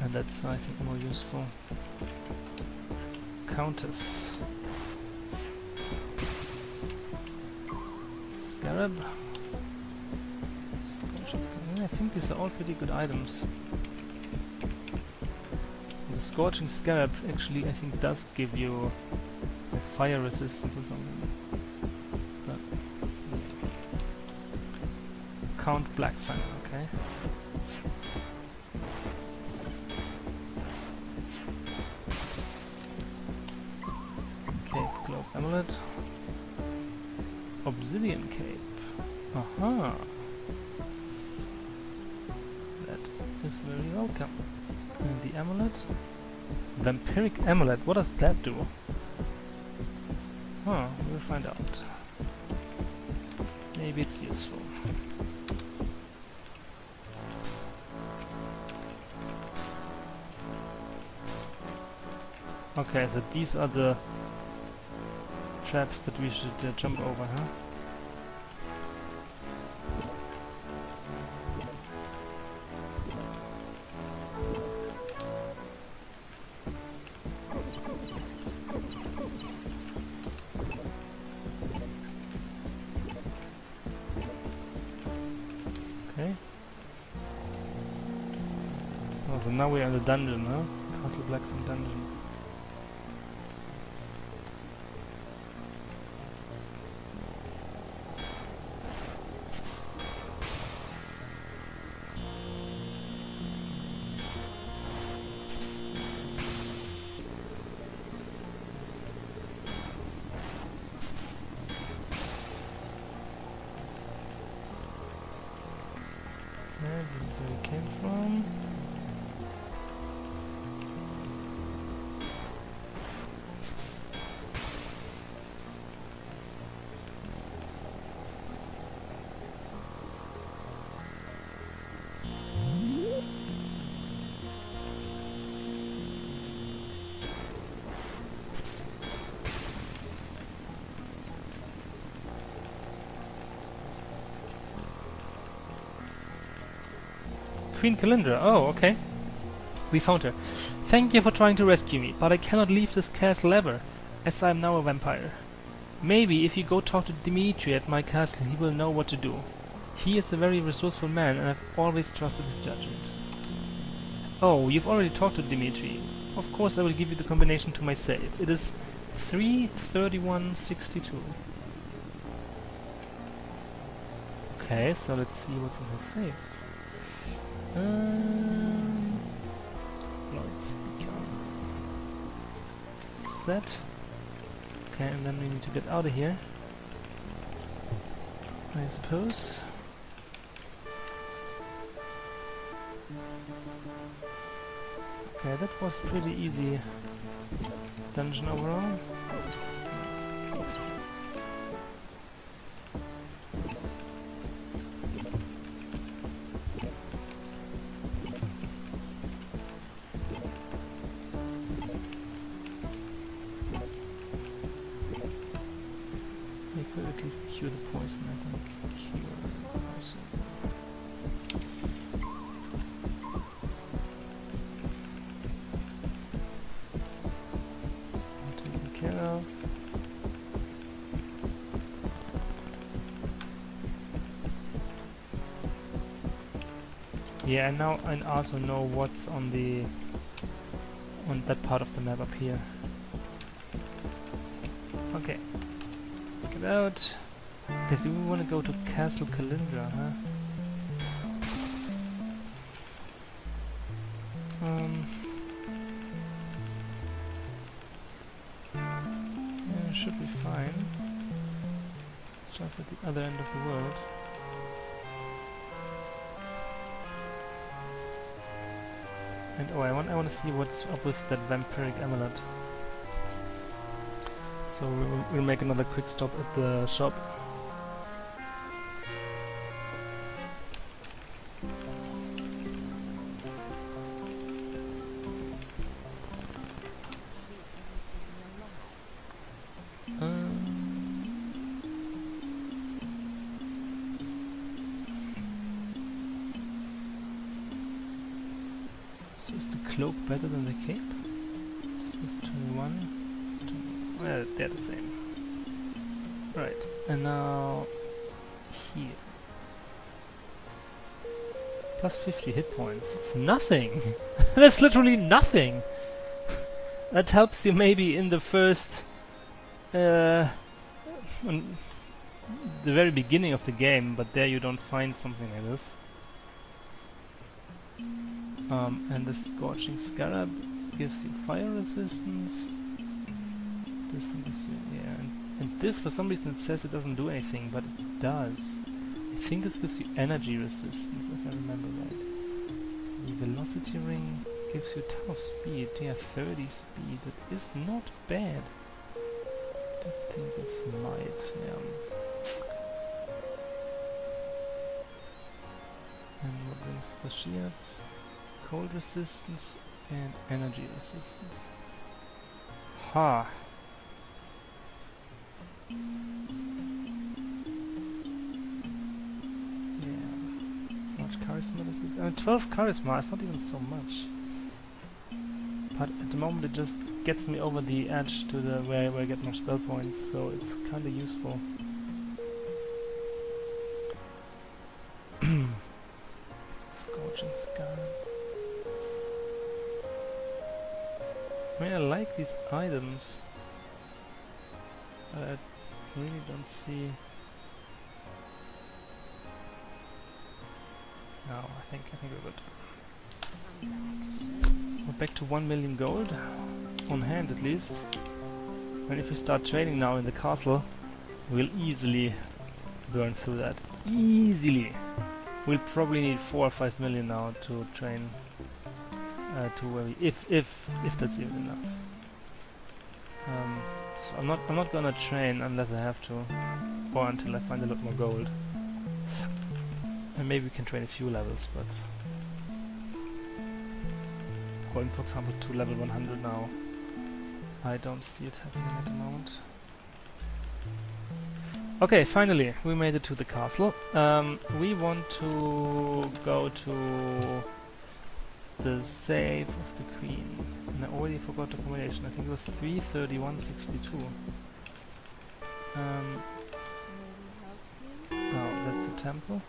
And that's, I think, more useful. Countess. Scarab. I think these are all pretty good items. the Scorching Scarab actually, I think, does give you like fire resistance or something. But Count Blackfang, okay. Okay, Globe Amulet. Obsidian Cape. Aha! That is very welcome. And the amulet? Vampiric Amulet, what does that do? Huh, we'll find out. Maybe it's useful. Okay, so these are the traps that we should jump over, huh? Okay. Oh, so now we're in the dungeon, huh? Castle Blackfang dungeon. Okay, this is where we came from. Queen Calindra, oh, okay. We found her. Thank you for trying to rescue me, but I cannot leave this castle ever, as I am now a vampire. Maybe if you go talk to Dimitri at my castle, he will know what to do. He is a very resourceful man, and I've always trusted his judgment. Oh, you've already talked to Dimitri. Of course I will give you the combination to my save. It is 33162. Okay, so let's see what's in her safe. Let's become set. Okay, and then we need to get out of here, I suppose. Okay, that was pretty easy dungeon overall. We could at least cure the poison, I think. Cure the poison. So, taken care of. Yeah, and now I also know what's on that part of the map up here. Okay. Get out. Okay, so we want to go to Castle Calindra, huh? Yeah, should be fine. It's just at the other end of the world. And oh, I want to see what's up with that vampiric amulet. So we'll make another quick stop at the shop. So is the cloak better than the cape? This was 21. Well, they're the same. Right, and now here. Plus 50 hit points. It's nothing! That's literally nothing! That helps you maybe in the first, on the very beginning of the game, but there you don't find something like this. And the Scorching Scarab gives you fire resistance. This thing gives you, yeah, and this for some reason it says it doesn't do anything, but it does. I think this gives you energy resistance, if I remember right. The velocity ring gives you a ton of speed, yeah, 30 speed, that is not bad. I think this might, yeah. And what brings the shield? Cold resistance and energy resistance. Ha! Charisma, I mean, 12 charisma is not even so much. But at the moment it just gets me over the edge to the where I get more spell points, so it's kinda useful. Scorching Scarab. I mean, I like these items, but I really don't see. No, I think we're good. We're back to 1 million gold, on hand at least. And if we start trading now in the castle, we'll easily burn through that. Easily! We'll probably need 4 or 5 million now to train to where we, if that's even enough. So I'm not gonna train unless I have to, or until I find a lot more gold. And maybe we can train a few levels, but going for example to level 100 now, I don't see it happening at the moment. Okay, finally we made it to the castle. We want to go to the save of the queen, and I already forgot the combination. I think it was 33162. Oh, that's the temple.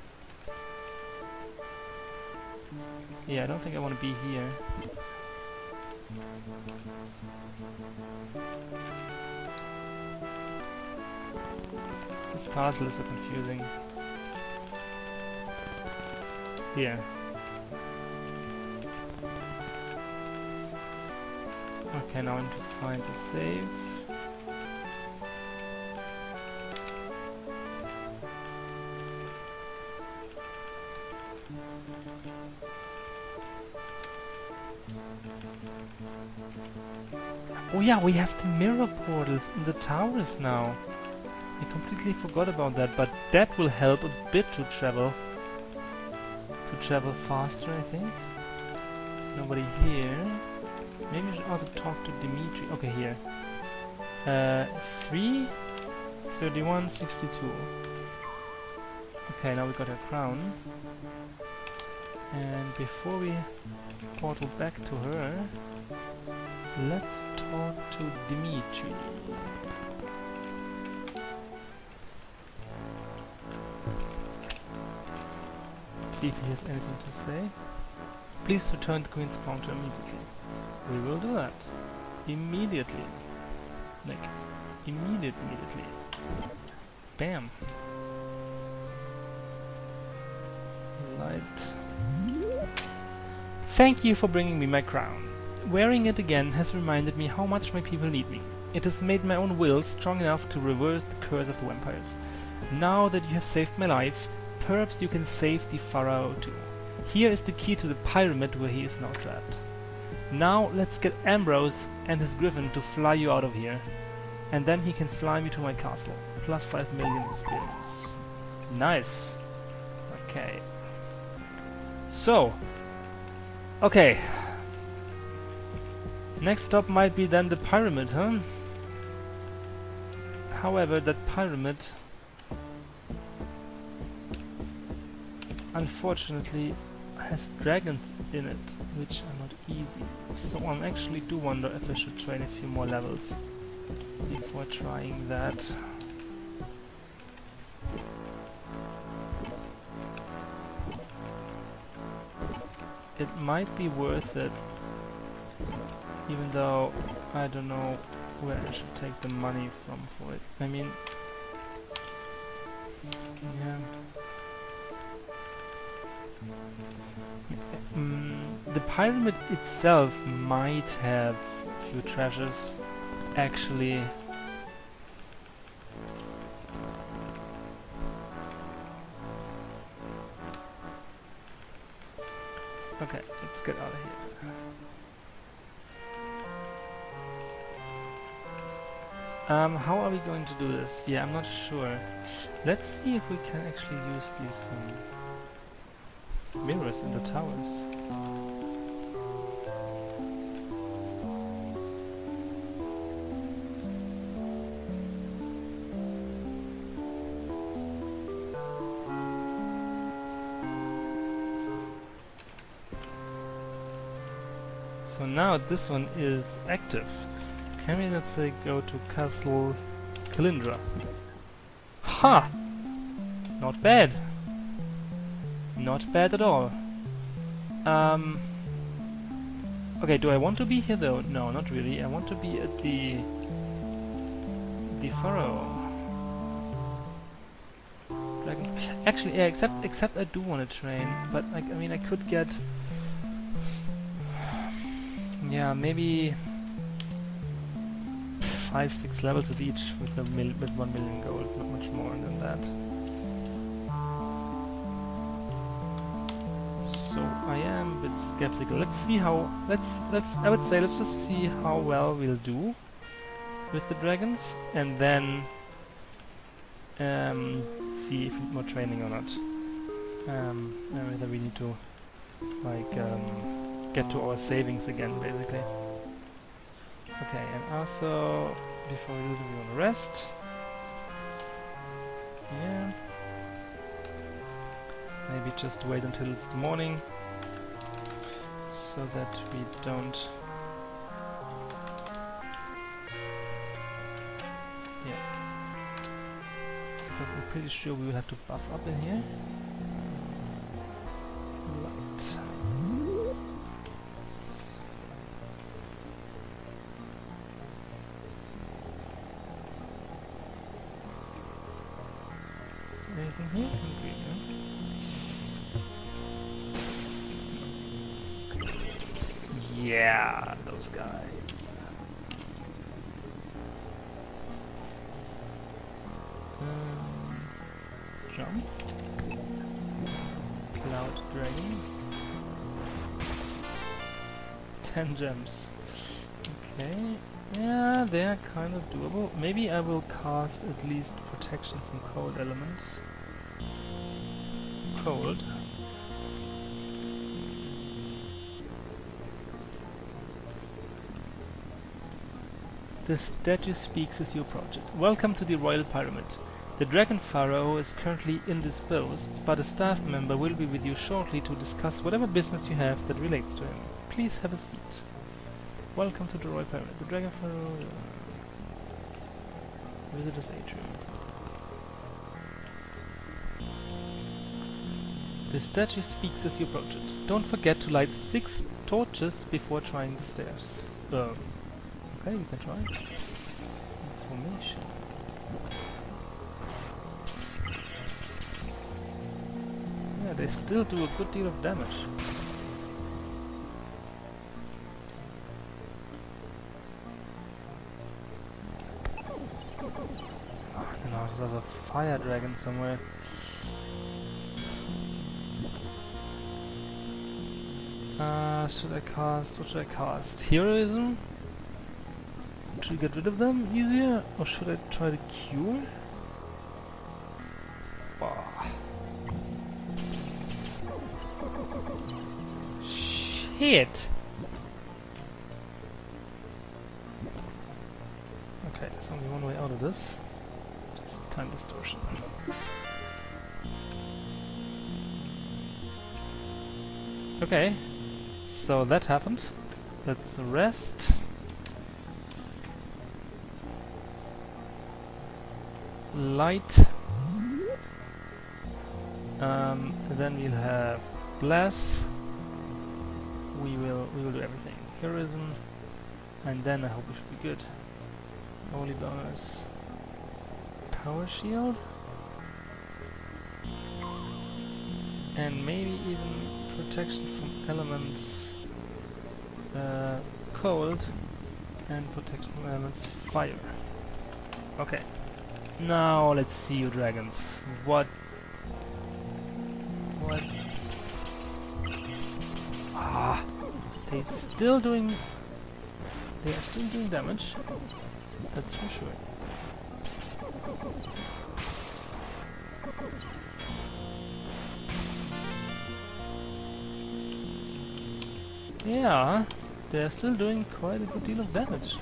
Yeah, I don't think I want to be here. This castle is so confusing. Here. Okay, now I need to find the save. Oh yeah, we have the mirror portals in the towers now. I completely forgot about that, but that will help a bit to travel faster, I think. Nobody here. Maybe I should also talk to Dimitri. Okay, here. 33162. Okay, now we got her crown. And before we portal back to her, let's talk to Dimitri. See if he has anything to say. Please return the Queen's counter immediately. We will do that. Immediately. Like, immediately. Bam. Light. Thank you for bringing me my crown. Wearing it again has reminded me how much my people need me. It has made my own will strong enough to reverse the curse of the vampires. Now that you have saved my life, perhaps you can save the Pharaoh too. Here is the key to the pyramid where he is now trapped. Now let's get Ambrose and his griffin to fly you out of here. And then he can fly me to my castle. Plus 5 million experience. Nice. Okay. So. Okay. Next stop might be then the pyramid, huh? However, that pyramid unfortunately has dragons in it, which are not easy. So I actually do wonder if I should train a few more levels before trying that. It might be worth it even though I don't know where I should take the money from for it. I mean, yeah. The pyramid itself might have a few treasures, actually. Okay, let's get out of here. How are we going to do this? Yeah, I'm not sure. Let's see if we can actually use these mirrors in the towers. So now this one is active. Can we, let's say, go to Castle Kalindra? Ha! Not bad. Not bad at all. Okay, do I want to be here though? No, not really. I want to be at the Pharaoh. Dragon. Actually, yeah, except I do want to train, but like, I mean, I could get, yeah, maybe 5-6 levels with each, with 1 million gold, not much more than that. So I am a bit skeptical. Let's see how. I would say let's just see how well we'll do with the dragons, and then see if we need more training or not. And whether we need to like get to our savings again, basically. Okay, and also before we do that, we want to rest. Yeah. Maybe just wait until it's the morning, so that we don't. Yeah. Because I'm pretty sure we will have to buff up in here. Light. Anything here? Green, no? Yeah, those guys. Jump. Cloud Dragon. 10 gems. Okay. Yeah, they're kind of doable. Maybe I will cast at least protection from cold elements. Cold. The statue speaks as you approach it. Welcome to the Royal Pyramid. The Dragon Pharaoh is currently indisposed, but a staff member will be with you shortly to discuss whatever business you have that relates to him. Please have a seat. Welcome to the Royal Pyramid. The Dragon Pharaoh... Visitor's Atrium. The statue speaks as you approach it. Don't forget to light 6 torches before trying the stairs. Okay, you can try. Information. Yeah, they still do a good deal of damage. No, there's a fire dragon somewhere. Should I cast? What should I cast? Heroism? Should we get rid of them easier? Or should I try to cure? Bah. Shit! Okay, there's only one way out of this. Just time distortion. Okay, so that happened. Let's rest. Light. Then we'll have bless. We will do everything. Heroism. And then I hope we should be good. Holy bonus. Power shield? And maybe even protection from elements cold and protection from elements fire. Okay. Now let's see you dragons. What? Ah! They are still doing damage. That's for sure. Yeah, they're still doing quite a good deal of damage.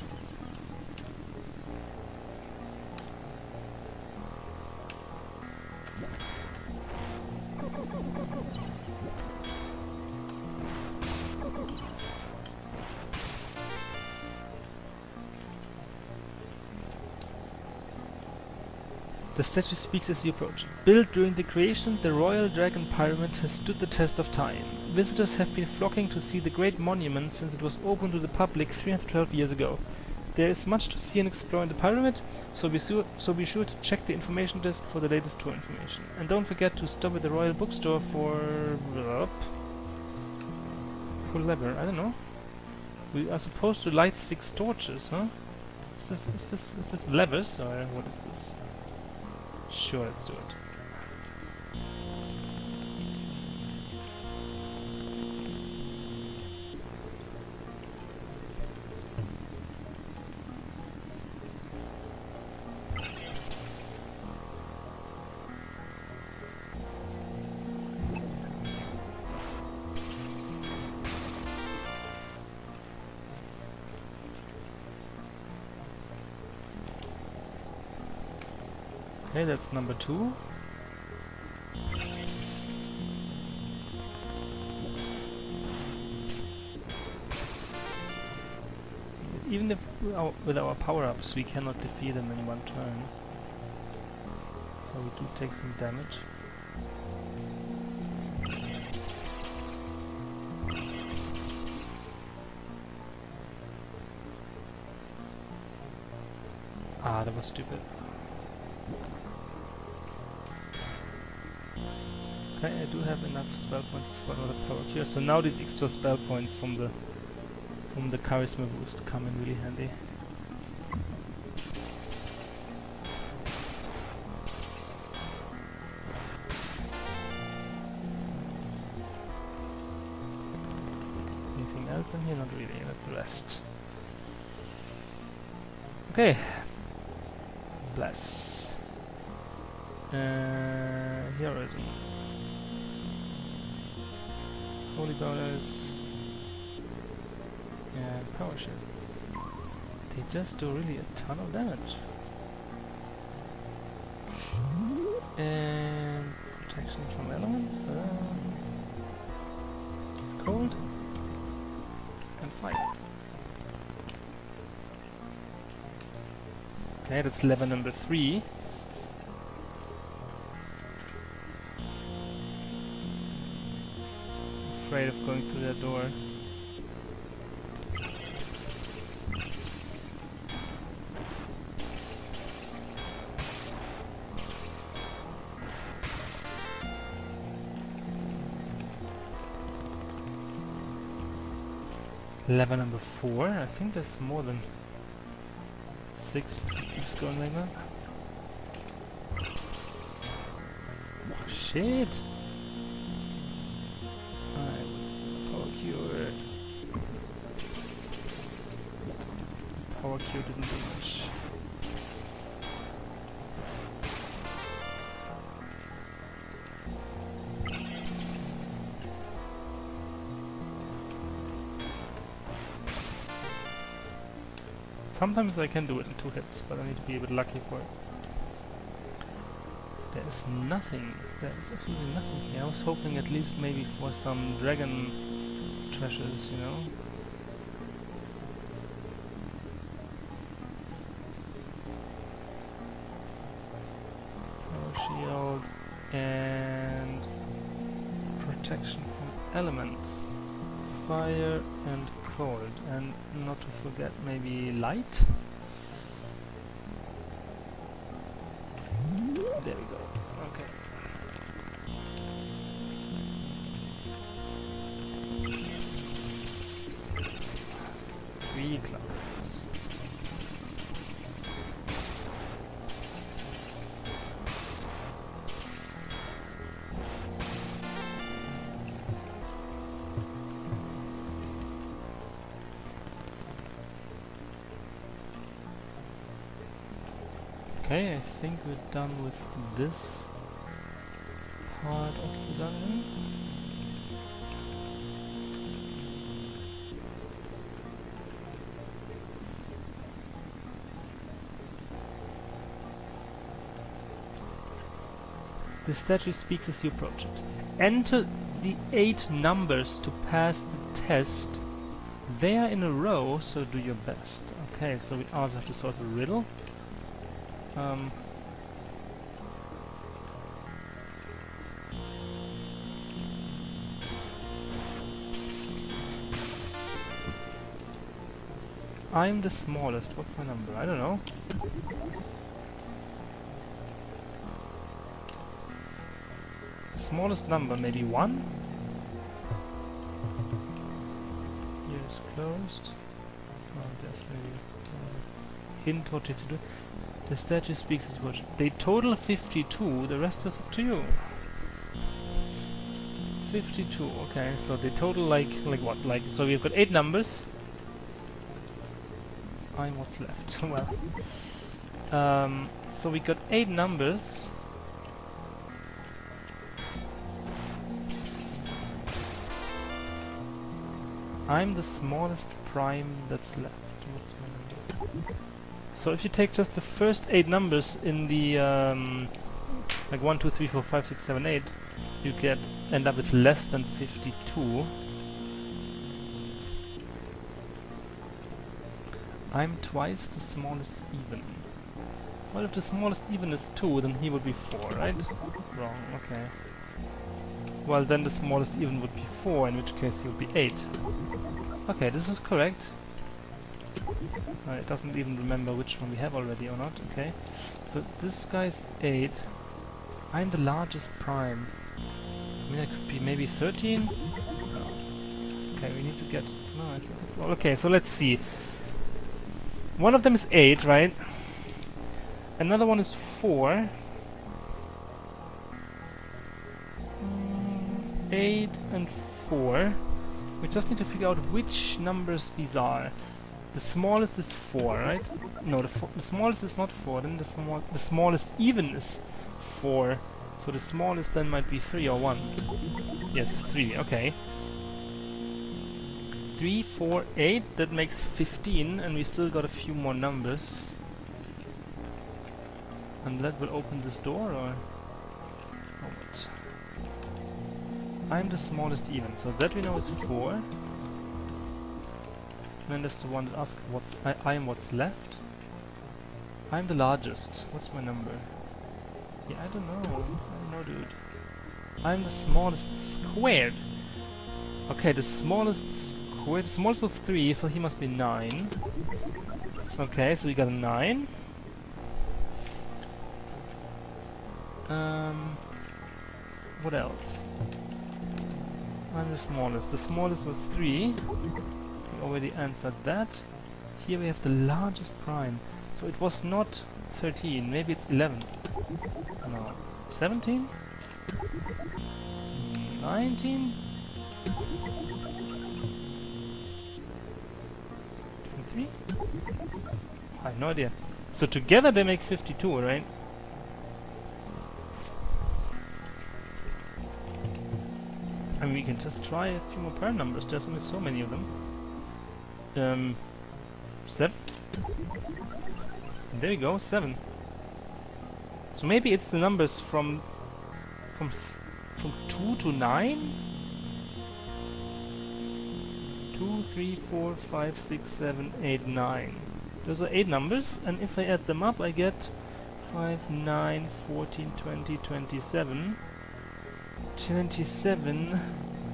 The statue speaks as you approach. Built during the creation, the Royal Dragon Pyramid has stood the test of time. Visitors have been flocking to see the great monument since it was opened to the public 312 years ago. There is much to see and explore in the pyramid, so be sure to check the information desk for the latest tour information. And don't forget to stop at the Royal Bookstore for lever. I don't know. We are supposed to light 6 torches, huh? Is this levers or what is this? Sure, let's do it. Okay, that's number 2. Even if with our power-ups we cannot defeat them in one turn. So we do take some damage. Ah, that was stupid. Okay, I do have enough spell points for another power cure, so now these extra spell points from the charisma boost come in really handy. Anything else in here? Not really, let's rest. Okay. Bless. Heroism. Holy bonus. And power shield. They just do really a ton of damage. And protection from elements. Cold. And fire. Okay, that's level number 3. Afraid of going through that door. Level number 4. I think there's more than 6 if it keeps going like that. Oh, shit! Power cure. Power cure didn't do much. Sometimes I can do it in 2 hits, but I need to be a bit lucky for it. There is nothing. There is absolutely nothing here. I was hoping at least maybe for some dragon treasures, you know. Power shield and protection from elements. Fire and cold, and not to forget maybe light. There we go. Okay. Three clouds. Okay, I think we're done with this part of the dungeon. The statue speaks as you approach it. Enter the 8 numbers to pass the test. They are in a row, so do your best. Okay, so we also have to solve a riddle. I'm the smallest. What's my number? I don't know. The smallest number, maybe 1? Here is closed. Oh, there's maybe hint what to do. The statue speaks as watch. They total 52, the rest is up to you. 52, okay, so they total like what? Like, so we've got 8 numbers. I'm what's left. Well. So we got 8 numbers. I'm the smallest prime that's left. What's my number? So if you take just the first 8 numbers in the like 1, 2, 3, 4, 5, 6, 7, 8, you end up with less than 52. I'm twice the smallest even. Well, if the smallest even is 2, then he would be 4, right? Wrong, okay. Well, then the smallest even would be 4, in which case he would be 8. Okay, this is correct. It doesn't even remember which one we have already or not, okay. So this guy's 8. I'm the largest prime. I mean, I could be maybe 13? No. Okay, we need to get... No, I think that's all. Okay, so let's see. One of them is 8, right? Another one is 4. 8 and 4. We just need to figure out which numbers these are. The smallest is 4, right? No, the smallest is not 4. Then the smallest even is 4. So the smallest then might be 3 or 1. Yes, 3. Okay. 3, 4, 8. That makes 15, and we still got a few more numbers. And that will open this door, or? Oh, wait. I'm the smallest even, so that we know is 4. And then there's the one that asks I am what's left. I'm the largest. What's my number? Yeah, I don't know. I don't know, dude. I'm the smallest squared. Okay, the smallest squared. The smallest was 3, so he must be 9. Okay, so we got a 9. What else? I'm the smallest. The smallest was 3. We already answered that. Here we have the largest prime. So it was not 13. Maybe it's 11. No. 17? 19? 23? I have no idea. So together they make 52, right? I mean, we can just try a few more prime numbers. There's only so many of them. 7. There we go, 7. So maybe it's the numbers from 2 to 9? 2, 3, 4, 5, 6, 7, 8, 9. Those are 8 numbers, and if I add them up I get 5, 9, 14, 20, 27. 27...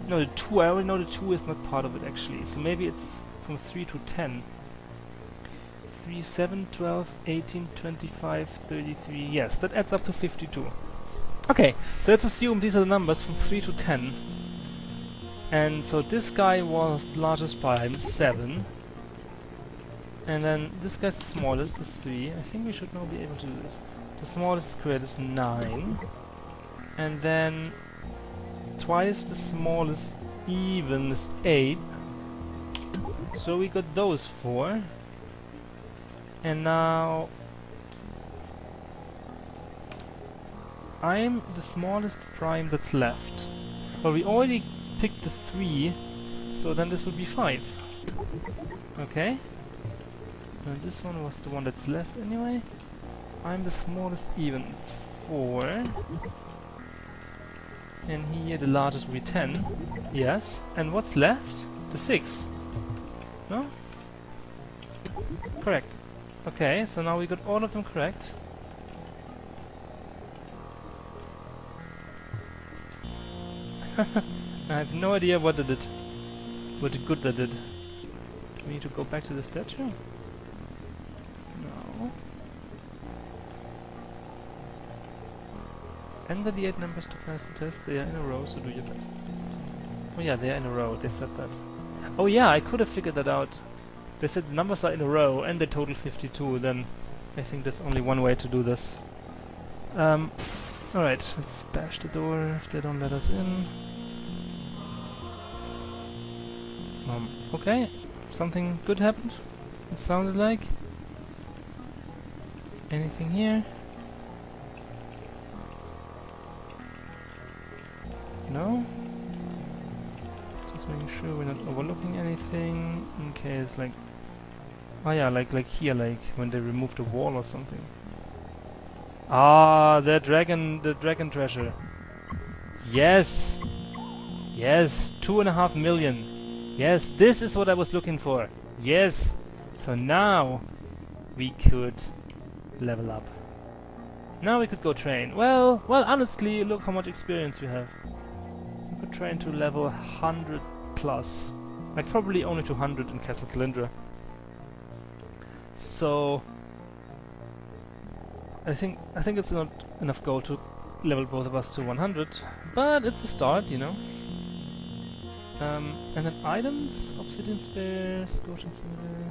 No, the 2, I already know the 2 is not part of it actually. So maybe it's from 3 to 10. 3, 7, 12, 18, 25, 33. Yes, that adds up to 52. Okay, so let's assume these are the numbers from 3 to 10. And so this guy was the largest prime, 7. And then this guy's the smallest, is 3. I think we should now be able to do this. The smallest squared is 9. And then twice the smallest even is 8. So we got those 4. And now I'm the smallest prime that's left. Well, we already picked the 3, so then this would be 5. Okay. And this one was the one that's left anyway. I'm the smallest even, it's 4. And here the largest will be 10. Yes. And what's left? The 6. No? Correct. Okay, so now we got all of them correct. I have no idea what it did. What good that did. Do we need to go back to the statue? No. Enter the 8 numbers to pass the test. They are in a row, so do your best. Oh yeah, they are in a row. They said that. Oh yeah, I could have figured that out. They said the numbers are in a row and they total 52. Then I think there's only one way to do this. Alright, let's bash the door if they don't let us in. Okay, something good happened, it sounded like. Anything here? No? Just making sure we're not overlooking anything in case, like... Oh yeah, like here, like when they removed the wall or something. Ah, the dragon treasure. Yes! Yes, 2.5 million. Yes, this is what I was looking for. Yes! So now we could level up. Now we could go train. Well, honestly, look how much experience we have. We could train to level 100 plus. Like probably only to 100 in Castle Calindra. So I think it's not enough gold to level both of us to 100, but it's a start, you know. And then items, obsidian spear, scorching silver,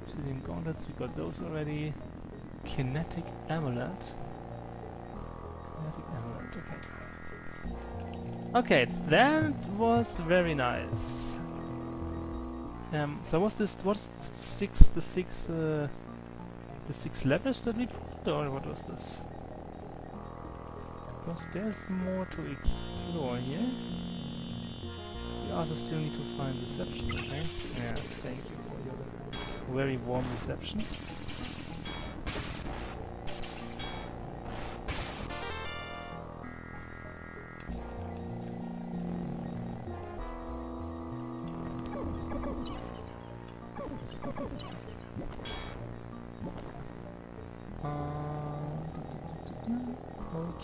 obsidian gauntlets, we got those already. Kinetic amulet. Kinetic amulet, okay. Okay, that was very nice. So what's the six levers that we put, or what was this? Because there's more to explore here. We also still need to find reception, okay? Yeah, thank you for your very warm reception.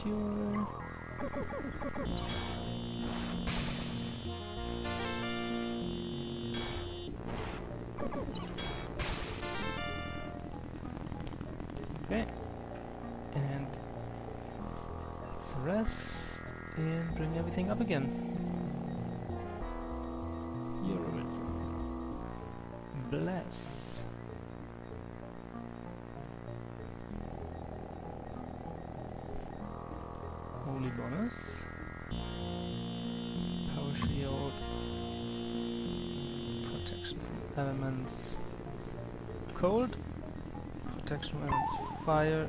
Cure. Okay, and let's rest and bring everything up again. Bless. Holy bonus. Power shield. Protection from elements. Cold. Protection from elements. Fire.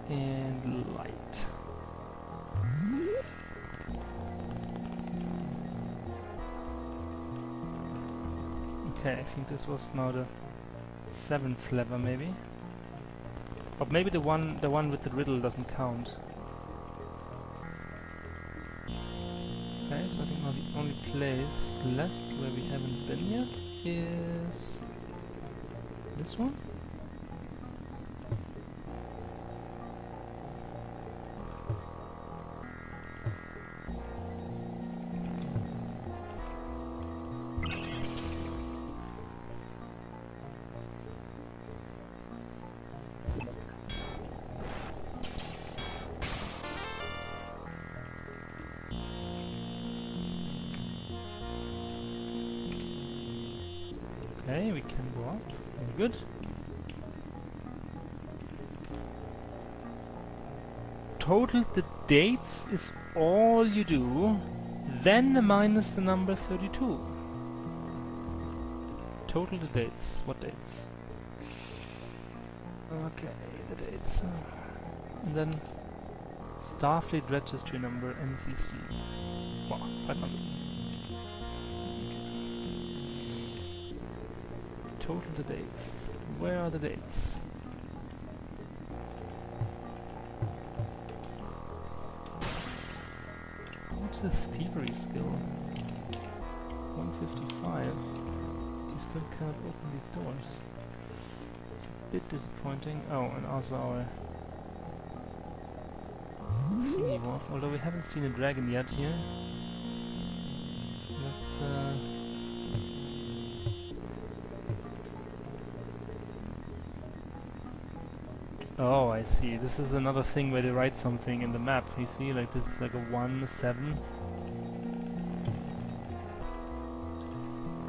And light. Okay, I think this was now the 7th lever, maybe. Or maybe the one with the riddle doesn't count. Okay, so I think now the only place left where we haven't been yet is this one. Okay, we can go up. Very good. Total the dates is all you do, then minus the number 32. Total the dates. What dates? Okay, the dates. And then Starfleet registry number NCC. Wow, 500. Okay. Total the dates. Where are the dates? What's this thievery skill? 155. You still cannot open these doors. It's a bit disappointing. Oh, and also our thingy wolf. Although we haven't seen a dragon yet here. Let's oh, I see. This is another thing where they write something in the map. You see, like this is like a 1, a 7.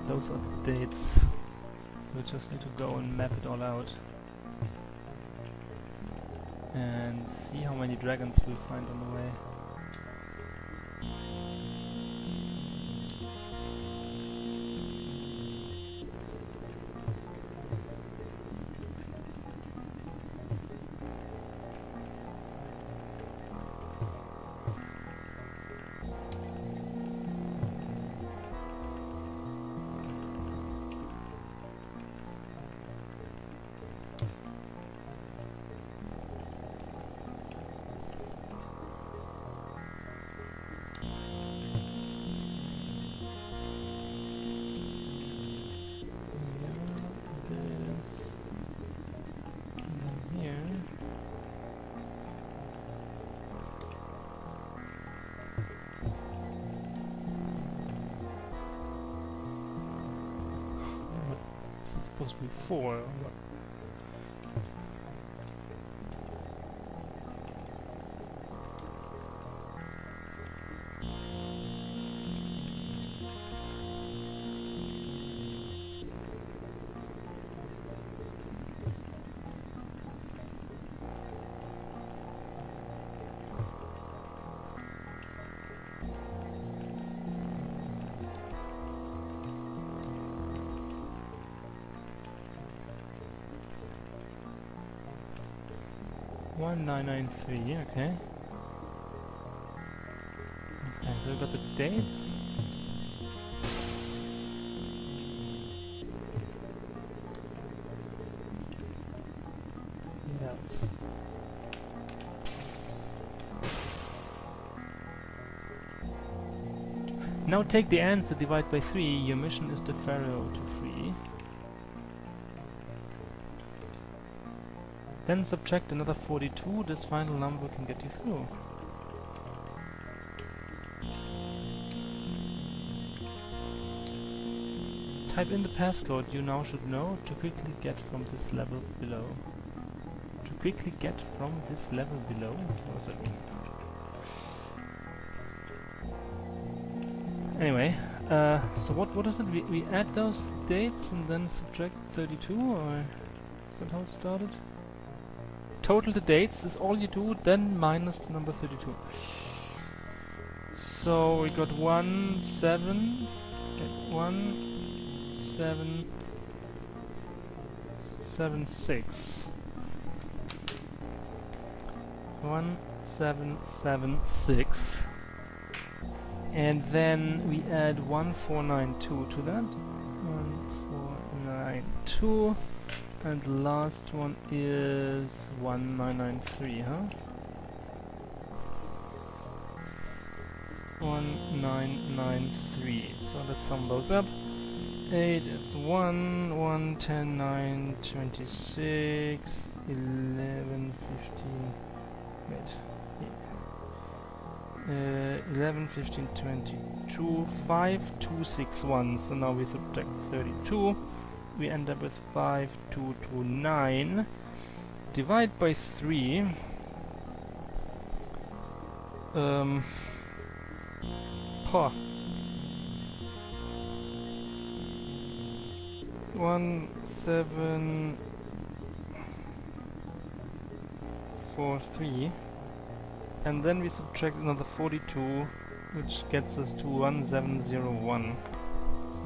Those are the dates. So we just need to go and map it all out. And see how many dragons we'll find on the way. Supposed to be 4. Or what? One 993, okay. Okay, so we've got the dates. What else? Now take the answer, divide by 3. Your mission is the Pharaoh to free. Then subtract another 42, this final number can get you through. Type in the passcode you now should know to quickly get from this level below. To quickly get from this level below? What does that mean? Anyway, so what is it? We add those dates and then subtract 32, or is that how it started? Total the dates is all you do, then minus the number 32. So we got 1, 7, okay, 1, 7, 7, 6. 1, 7, 7, 6. And then we add 1492 to that. 1492. And the last one is 1993, huh? 1993. So let's sum those up. 8 is 1, 1, 10, 9, 26, 11, 15. Wait. Yeah. 11, 15, 22, 5, 2, 6, 1. So now we subtract 32. We end up with 5, 2, 2, 9. Divide by 3. 1743, and then we subtract another 42, which gets us to 1701.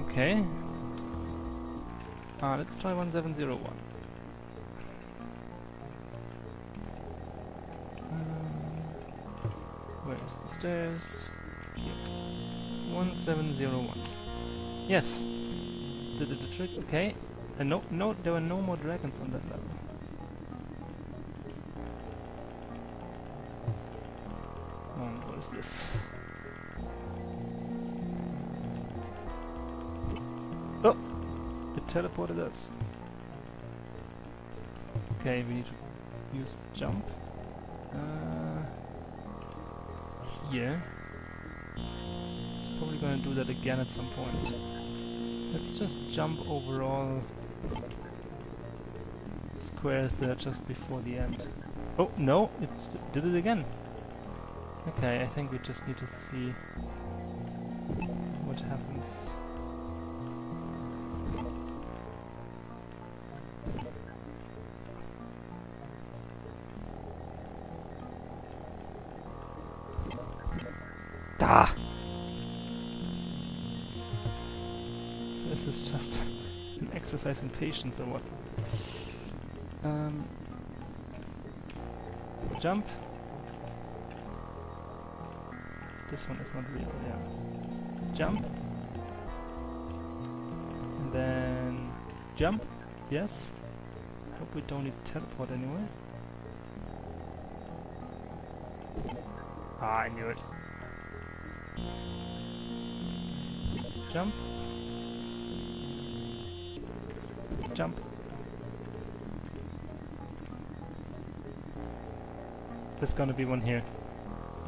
Okay. Let's try 1701. Where's the stairs? Here. 1701. Yes! Did it the trick? Okay. And no, there were no more dragons on that level. And what is this? Oh! It teleported us. Okay, we need to use jump. Here. It's probably gonna do that again at some point. Let's just jump over all squares that are just before the end. Oh, no! It did it again! Okay, I think we just need to see what happens. Ah! So this is just an exercise in patience or what? Jump. This one is not real, yeah. Jump. And then jump. Yes. I hope we don't need to teleport anywhere. Ah, I knew it. Jump. Jump. There's gonna be one here.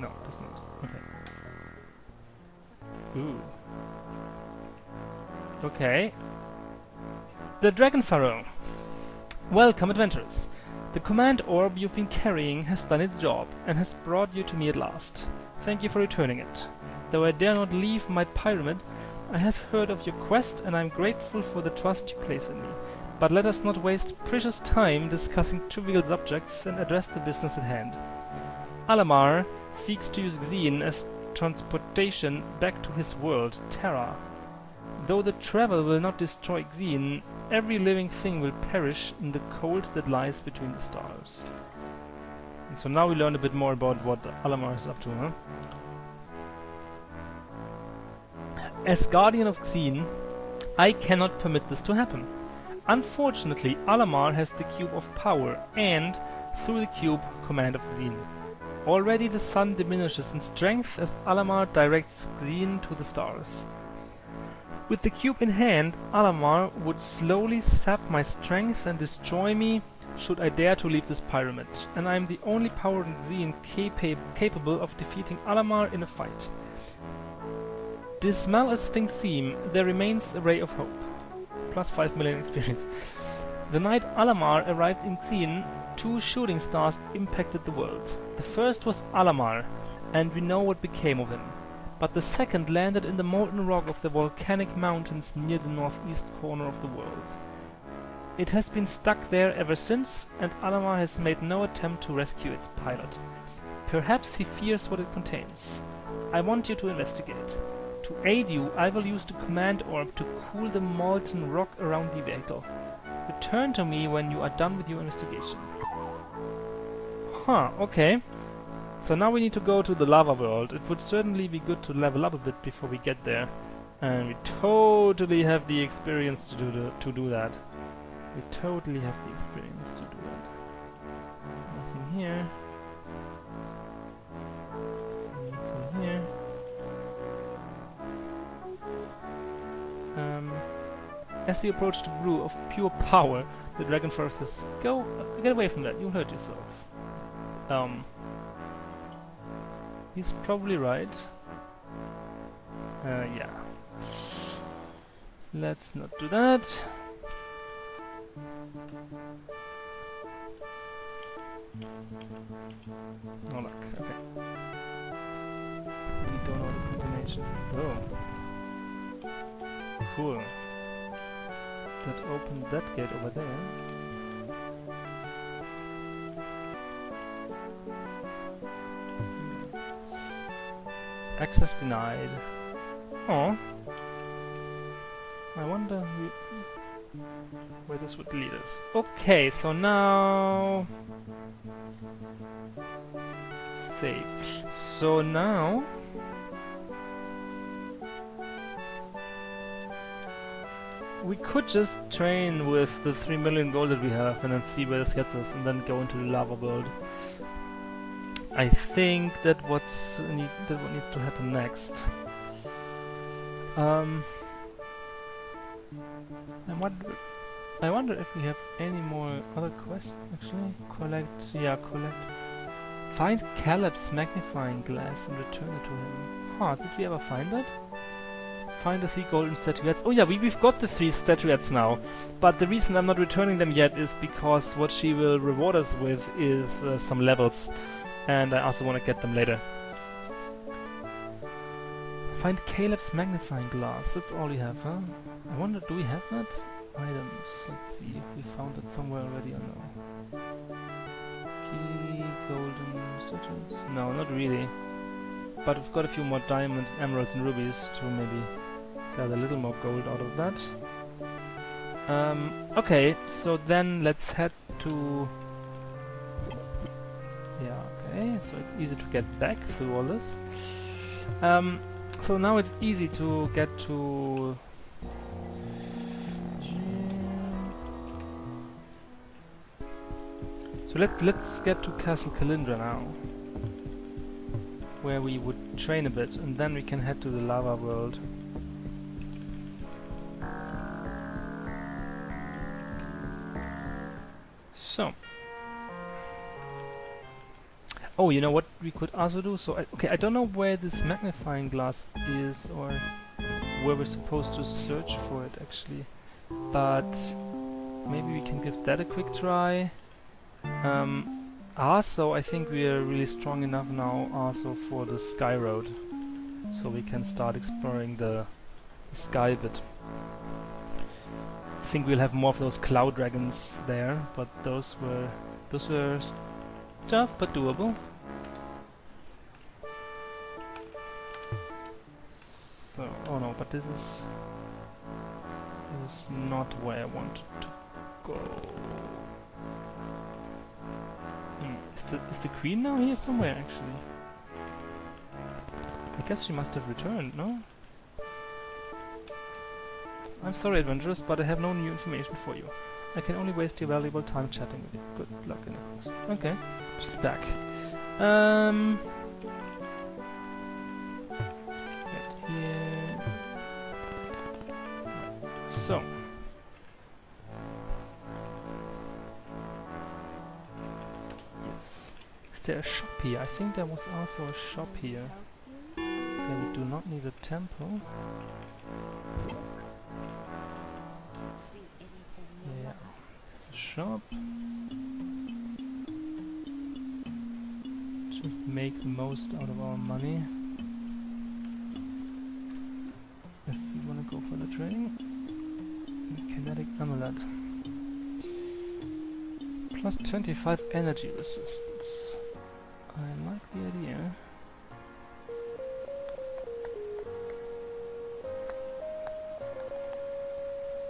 No, there's not. Okay. Ooh. Okay. The Dragon Pharaoh. Welcome, adventurers. The command orb you've been carrying has done its job and has brought you to me at last. Thank you for returning it. Though I dare not leave my pyramid, I have heard of your quest and I am grateful for the trust you place in me. But let us not waste precious time discussing trivial subjects and address the business at hand. Alamar seeks to use Xeen as transportation back to his world, Terra. Though the travel will not destroy Xeen, every living thing will perish in the cold that lies between the stars. And so now we learn a bit more about what Alamar is up to, huh? As Guardian of Xeen, I cannot permit this to happen. Unfortunately, Alamar has the Cube of Power and, through the Cube, command of Xeen. Already the sun diminishes in strength as Alamar directs Xeen to the stars. With the cube in hand, Alamar would slowly sap my strength and destroy me should I dare to leave this pyramid, and I am the only power in Xeen capable of defeating Alamar in a fight. Dismal as things seem, there remains a ray of hope. Plus 5 million experience. The night Alamar arrived in Xeen, 2 shooting stars impacted the world. The first was Alamar, and we know what became of him. But the second landed in the molten rock of the volcanic mountains near the northeast corner of the world. It has been stuck there ever since, and Alamar has made no attempt to rescue its pilot. Perhaps he fears what it contains. I want you to investigate. To aid you, I will use the command orb to cool the molten rock around the vehicle. Return to me when you are done with your investigation. Huh, okay. So now we need to go to the lava world. It would certainly be good to level up a bit before we get there. And we totally have the experience to do that. We totally have the experience to do that. Nothing here. Nothing here. As you approach the brew of pure power, the dragon Pharaoh says, "Go, get away from that, you'll hurt yourself." He's probably right. Yeah. Let's not do that. Oh look, okay. We don't know the combination. Oh. Cool. that opened that gate over there. Access denied. Oh. I wonder where this would lead us. Okay, so now... Save. So now... we could just train with the 3 million gold that we have and then see where this gets us and then go into the lava world. I think that what needs to happen next. I wonder if we have any more other quests actually. Collect. Find Caleb's magnifying glass and return it to him. Huh, did we ever find that? Find the 3 golden statuettes. Oh yeah, we've got the 3 statuettes now. But the reason I'm not returning them yet is because what she will reward us with is some levels. And I also want to get them later. Find Caleb's magnifying glass. That's all we have, huh? I wonder, do we have that? Items. Let's see if we found it somewhere already or no. Key, golden statues? No, not really. But we've got a few more diamond, emeralds and rubies to maybe get a little more gold out of that. Okay, so then let's head to... yeah, okay, so it's easy to get back through all this. So now it's easy to get to... so let's get to Castle Kalindra now, where we would train a bit, and then we can head to the lava world. So... oh, you know what we could also do? So, okay, I don't know where this magnifying glass is, or where we're supposed to search for it, actually. But maybe we can give that a quick try. Also, I think we are really strong enough now also for the Sky Road. So we can start exploring the sky bit. I think we'll have more of those cloud dragons there, but those were tough but doable. So, oh no, but this is not where I wanted to go. Is the queen now here somewhere actually? I guess she must have returned, no? I'm sorry, adventurers, but I have no new information for you. I can only waste your valuable time chatting with you. Good luck in the quest. Okay, she's back. Right here. So. Yes. Is there a shop here? I think there was also a shop here. Yeah, we do not need a temple. Yeah, it's a shop. Just make the most out of our money. If we want to go for the training. Kinetic amulet. Plus 25 energy resistance. I like the idea.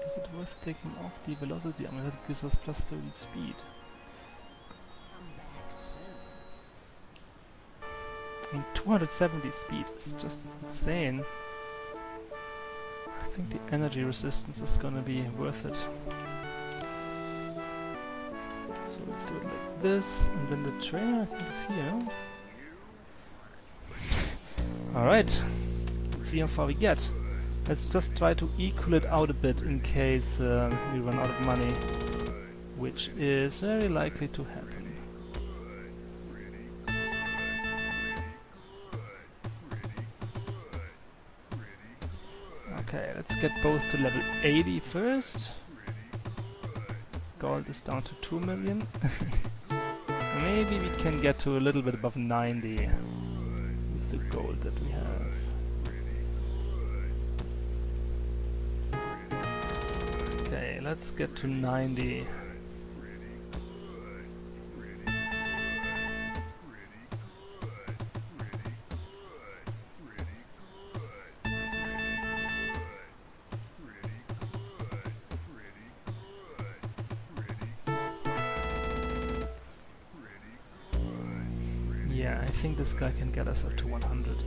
Is it worth taking off the velocity amulet? That gives us plus 30 speed. I mean, 270 speed is just insane. I think the energy resistance is gonna be worth it. So let's do it like this, and then the trainer I think is here. Alright, let's see how far we get. Let's just try to equal it out a bit in case we run out of money, which is very likely to happen. Okay, let's get both to level 80 first. Gold is down to 2 million. Maybe we can get to a little bit above 90 with the gold that we have. let's get to 90. Yeah, I think this guy can get us up to 100.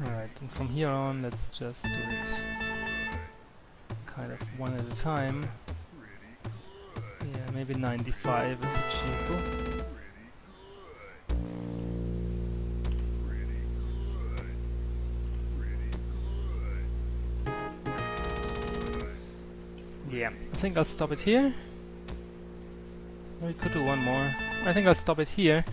Alright, and from here on, let's just do it kind of one at a time. Yeah, maybe 95 is achievable. Yeah, I think I'll stop it here. We could do one more. I think I'll stop it here,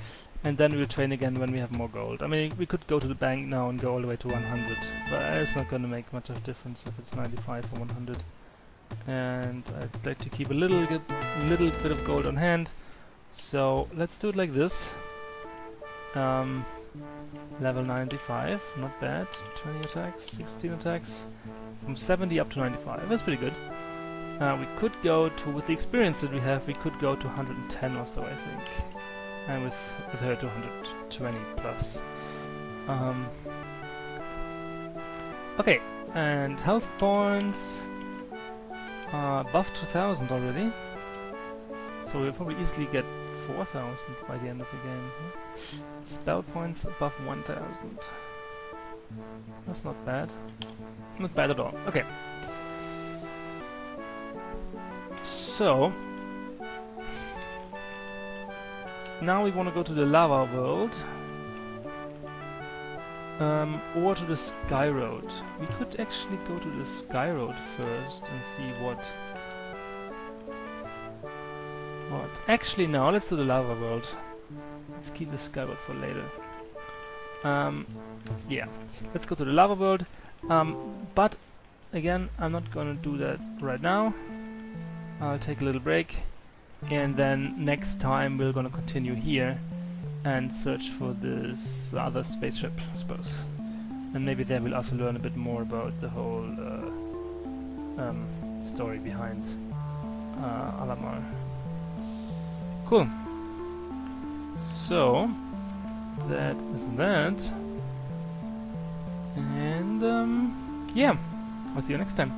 and then we'll train again when we have more gold. I mean, we could go to the bank now and go all the way to 100, but it's not going to make much of a difference if it's 95 or 100. And I'd like to keep a little bit of gold on hand, so let's do it like this. Level 95, not bad. 20 attacks, 16 attacks, from 70 up to 95. That's pretty good. We could go to, with the experience that we have, we could go to 110 or so, I think. And with her to 120 plus. Okay, and health points above 2000 already. So we'll probably easily get 4000 by the end of the game. Spell points above 1000. That's not bad. Not bad at all. Okay. So, now we want to go to the lava world, or to the sky road. We could actually go to the sky road first and see what. Actually, no, let's do the lava world. Let's keep the sky road for later. Yeah, let's go to the lava world. But again, I'm not gonna do that right now. I'll take a little break, and then next time we're gonna continue here and search for this other spaceship, I suppose. And maybe there we'll also learn a bit more about the whole story behind Alamar. Cool. So that is that, and yeah, I'll see you next time.